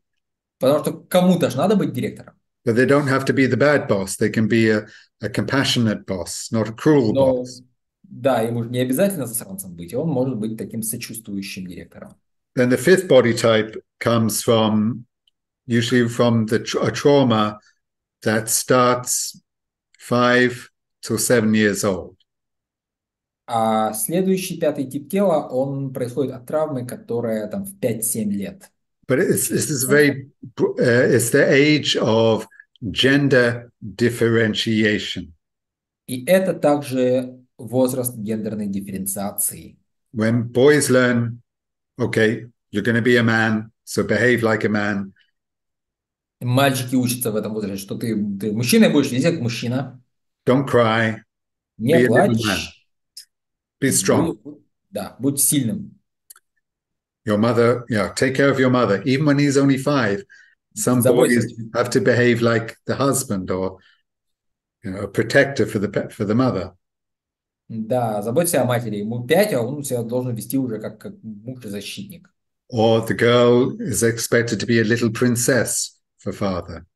Потому что кому-то же надо быть директором.
but they don't have to be the bad boss. They can be a compassionate boss, not a cruel
Но
boss.
да, ему же не обязательно засранцем быть, он может быть таким сочувствующим директором.
Then the fifth body type comes from usually from a trauma that starts 5 to 7 years old.
А следующий пятый тип тела, он происходит от травмы, которая там в 5-7 лет.
But it's the age of gender differentiation.
И это также возраст гендерной дифференциации.
When boys learn, okay, you're going to be a man, so behave like a man.
Мальчики учатся в этом возрасте, что ты мужчиной будешь везде как мужчина.
Don't cry.
Не
Be a little man.
плачь.
Be strong.
Да, будь сильным.
Your mother, take care of your mother. Even when he's only 5, some boys have to behave like the husband or a protector for the mother.
Да, заботься о матери. Ему 5, а он себя должен вести уже как муж и защитник.
Or the girl is expected to be a little princess for father.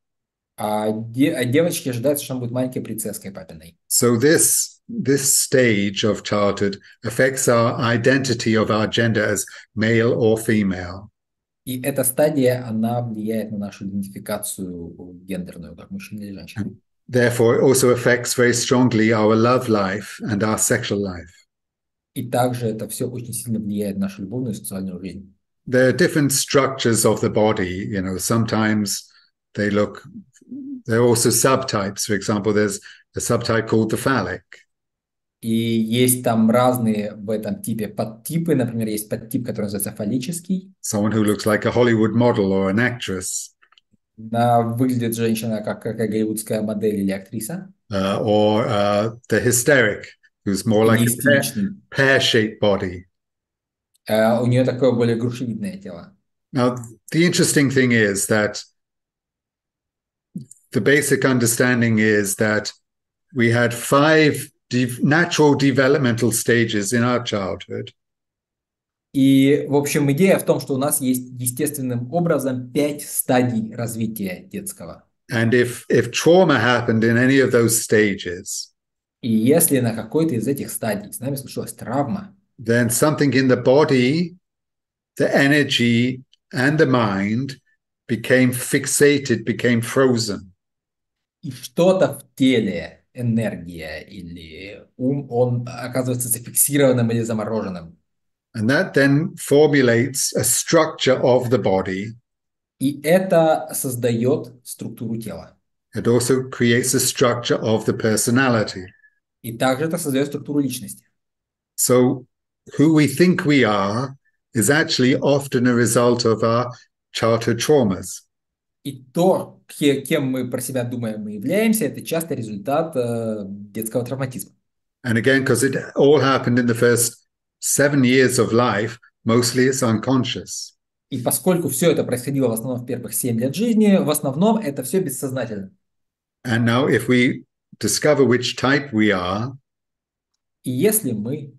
А девочке ожидается, что она будет маленькой принцесской папиной.
So this stage of childhood affects our identity of our gender as male or female.
И эта стадия, она влияет на нашу идентификацию гендерную, как мужчина или женщина.
Therefore, it also affects very strongly our love life and our sexual life.
И также это все очень сильно влияет на нашу любовную и сексуальную жизнь.
There are different structures of the body. Sometimes there are also subtypes. For example, there's a subtype called the phallic.
И есть там разные в этом типе подтипы. Например, есть подтип, который называется фаллический.
Someone who looks like a Hollywood model or an actress.
Выглядит женщина как голливудская модель или актриса.
Or the hysteric, who's more like a pear-shaped body.
У нее такое более грушевидное тело.
Now, the interesting thing is that the basic understanding is that we had 5 natural developmental stages in our childhood.
И, в общем, идея в том, что у нас есть естественным образом 5 стадий развития детского.
And if trauma happened in any of those stages,
и если на какой-то из этих стадий с нами случилась травма,
then something in the body, the energy and the mind became fixated, became frozen.
И что-то в теле, энергия или ум, он оказывается зафиксированным или замороженным.
And that then formulates a structure of the body.
И это создает структуру тела.
It also creates a structure of the personality.
И также это создает структуру личности.
So who we think we are is actually often a result of our childhood traumas.
И то, кем мы про себя думаем, мы являемся, это часто результат детского травматизма.
And again, because it all happened in the first 7 years of life, mostly it's unconscious.
И поскольку все это происходило в основном в первых 7 лет жизни, в основном это все бессознательно.
And now if we discover which type we are,
и если мы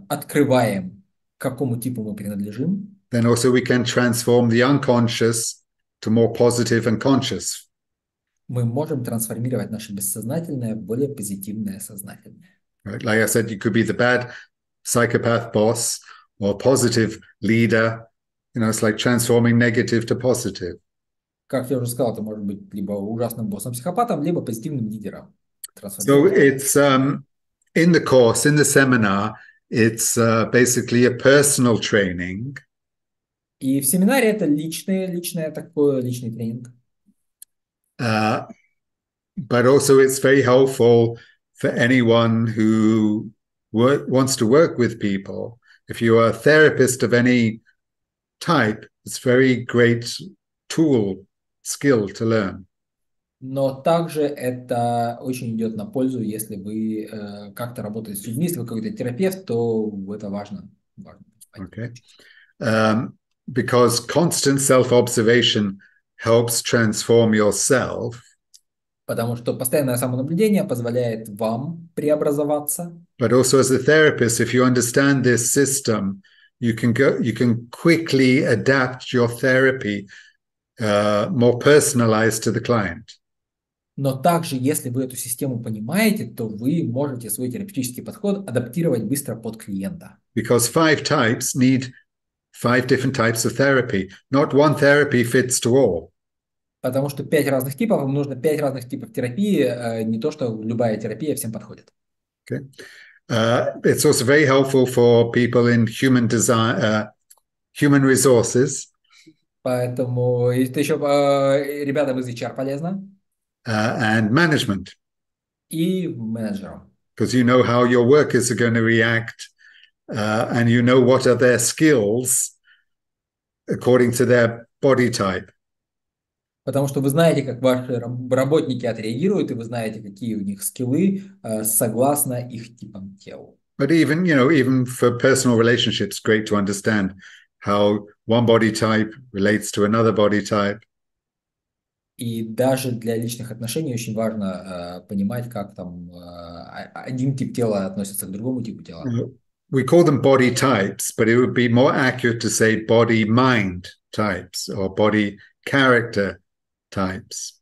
открываем, к какому типу мы принадлежим,
then also we can transform the unconscious to more positive and conscious.
Мы можем трансформировать наше бессознательное в более позитивное сознательное.
Right? Like I said, you could be the bad psychopath boss or positive leader. It's like transforming negative to positive.
Как я уже сказал, ты можешь быть либо ужасным боссом-психопатом, либо позитивным лидером.
So it's in the course, in the seminar, it's basically a personal training.
И в семинаре это личный тренинг.
But also it's very helpful for anyone who wants to work with people. If you are a therapist of any type, it's a very great tool, skill to learn.
Но также это очень идет на пользу, если вы как-то работаете с людьми, если вы какой-то терапевт, то это важно.
Okay. Because constant self-observation helps transform yourself.
Потому что постоянное самонаблюдение позволяет вам преобразоваться.
But also as a therapist, if you understand this system, you can quickly adapt your therapy more personalized to the client.
Но также, если вы эту систему понимаете, то вы можете свой терапевтический подход адаптировать быстро под клиента.
Because 5 types need 5 different types of therapy. Not one therapy fits to all.
Потому что 5 разных типов, вам нужно 5 разных типов терапии, не то, что любая терапия всем подходит.
Okay. It's also very helpful for people in human design, human resources.
Поэтому это еще ребятам из HR полезно.
And management.
И менеджерам.
Because you know how your workers are going to react, and you know what are their skills according to their body type.
Потому что вы знаете, как ваши работники отреагируют, и вы знаете, какие у них скиллы согласно их типам тела.
But even for personal relationships, great to understand how one body type relates to another body type.
И даже для личных отношений очень важно понимать, как там один тип тела относится к другому типу тела.
We call them body types, but it would be more accurate to say body-mind types or body character types.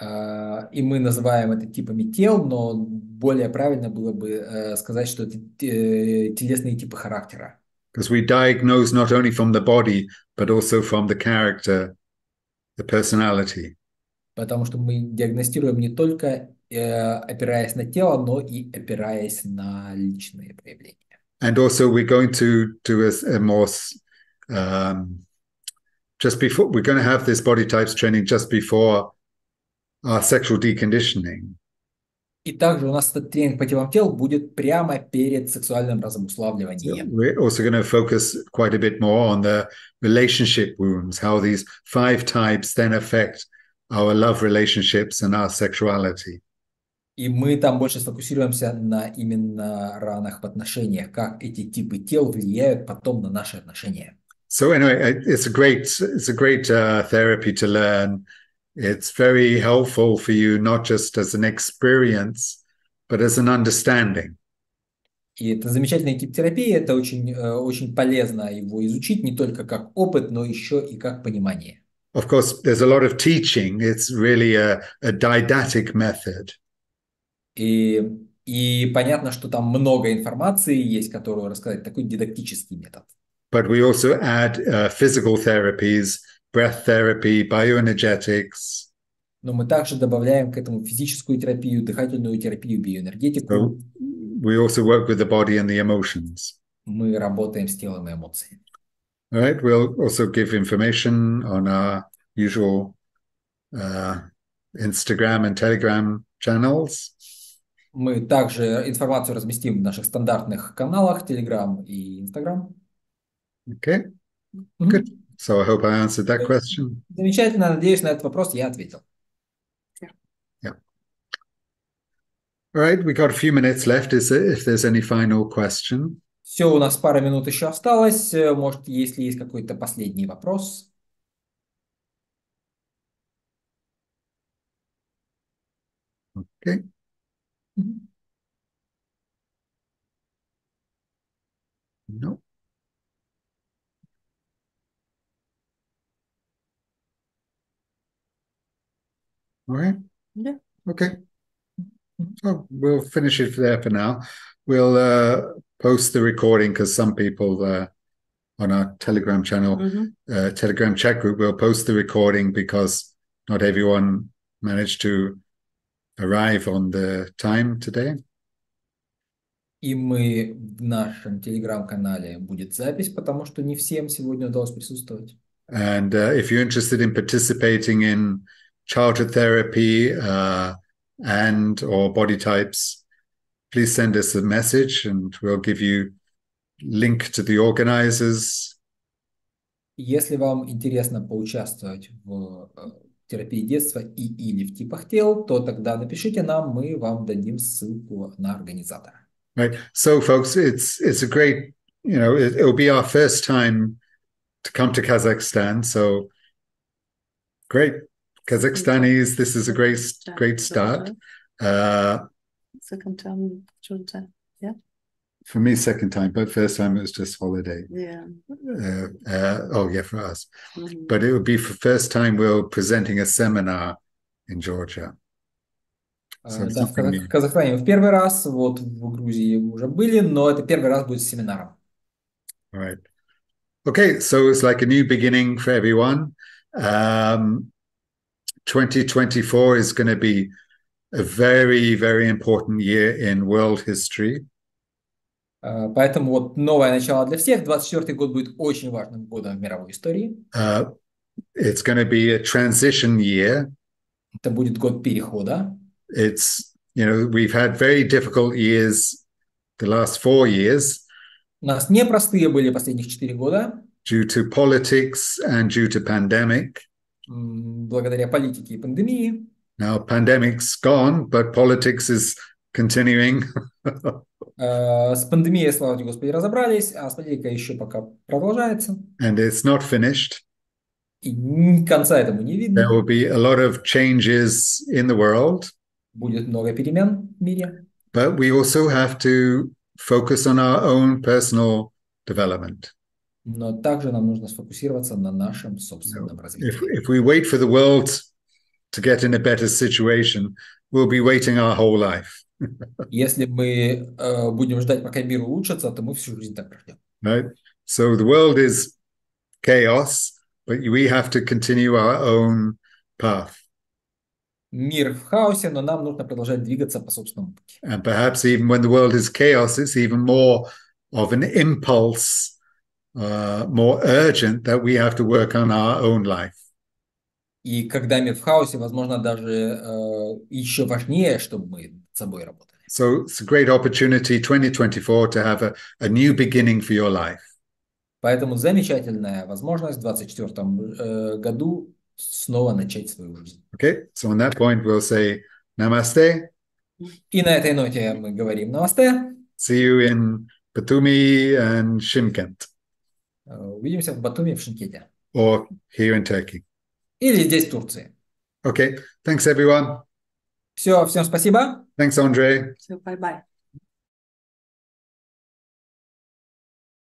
И мы называем это типами тел, но более правильно было бы сказать, что это телесные типы характера.
Because we diagnose not only from the body, but also from the character, the personality.
Потому что мы диагностируем не только опираясь на тело, но и опираясь на личные проявления.
And also we're going to do a more just before we're going to have this body types training just before our sexual deconditioning.
И также у нас этот тренинг по типам тел будет прямо перед сексуальным
So
разобуславливанием.
we're also going to focus quite a bit more on the relationship wounds, how these 5 types then affect our love relationships and our sexuality.
И мы там больше сфокусируемся на именно ранах в отношениях, как эти типы тел влияют потом на наши отношения.
So anyway, it's a great therapy to learn. It's very helpful for you, not just as an experience, but as an understanding.
И это замечательный тип терапии, это очень полезно его изучить не только как опыт, но еще и как понимание.
Of course, there's a lot of teaching. It's really a didactic method.
И понятно, что там много информации есть, которую рассказать, такой дидактический метод.
But we also add physical therapies, breath therapy, bioenergetics.
Но мы также добавляем к этому физическую терапию, дыхательную терапию, биоэнергетику.
So we also work with the body and the emotions.
Мы работаем с телом и эмоциями.
All right. We'll also give information on our usual Instagram and Telegram channels.
Мы также информацию разместим в наших стандартных каналах Telegram и Instagram.
Okay. Good. So I hope I answered that question.
Замечательно. Надеюсь, на этот вопрос я ответил.
Yeah. All right. We got a few minutes left. If there's any final question?
Все, у нас пара минут еще осталось. Может, если есть какой-то последний вопрос.
Okay. No. All right.
Yeah.
Okay. So we'll finish it there for now. We'll post the recording because some people on our Telegram channel, Telegram chat group, will post the recording because not everyone managed to arrive on the time today.
И мы в нашем телеграм-канале будет запись, потому что не всем сегодня удалось присутствовать.
And if you're interested in participating in childhood therapy and or body types, please send us a message and we'll give you link to the organizers.
Если вам интересно поучаствовать в терапии детства и или в типах тел, то тогда напишите нам, мы вам дадим ссылку на организатора.
Right. So, folks, it's a great, it'll be our first time to come to Kazakhstan. So, great, Kazakhstanis. This is a great start.
Second time, yeah.
For me, second time, but first time it was just holiday.
Yeah.
For us. Mm-hmm. But it would be for first time we're presenting a seminar in Georgia.
So да, в Казахстане в первый раз, вот в Грузии уже были, но это первый раз будет с семинаром.
All right. Okay, so it's like a new beginning for everyone. 2024 is going to be a very, very important year in world history.
Поэтому вот новое начало для всех. 24-й год будет очень важным годом в мировой истории.
It's going to be a transition year.
Это будет год перехода.
It's, we've had very difficult years the last 4 years.
У нас непростые были последних 4 года.
Due to politics and due to pandemic.
Благодаря политике и пандемии.
Now pandemic's gone, but politics is continuing.
С пандемией, слава тебе, Господи, разобрались, а с политикой еще пока продолжается.
And it's not finished.
И конца этому не видно.
There will be a lot of changes in the world.
Будет много перемен в мире.
But we also have to focus on our own personal development.
Но также нам нужно сфокусироваться на нашем собственном развитии.
If we wait for the world to get in a better situation, we'll be waiting our whole life.
Если мы будем ждать, пока мир улучшится, то мы всю жизнь так прождем.
Right? So the world is chaos, but we have to continue our own path.
Мир в хаосе, но нам нужно продолжать двигаться по собственному пути.
And perhaps even when the world is chaos, it's even more of an impulse, more urgent that we have to work on our own life.
И когда мир в хаосе, возможно, даже еще важнее, чтобы мы над собой работали.
So it's a great opportunity, 2024, to have a new beginning for your life.
Поэтому замечательная возможность в 2024 году снова начать свою жизнь.
Okay, so on that point, we'll say namaste.
И на этой ноте мы говорим намасте.
See you in Batumi and Shymkent.
Увидимся в Батуми, в Шымкенте.
Or here in Turkey.
Или здесь, в Турции.
Okay, thanks everyone.
Все, всем спасибо.
Thanks, Andre.
Все, bye-bye.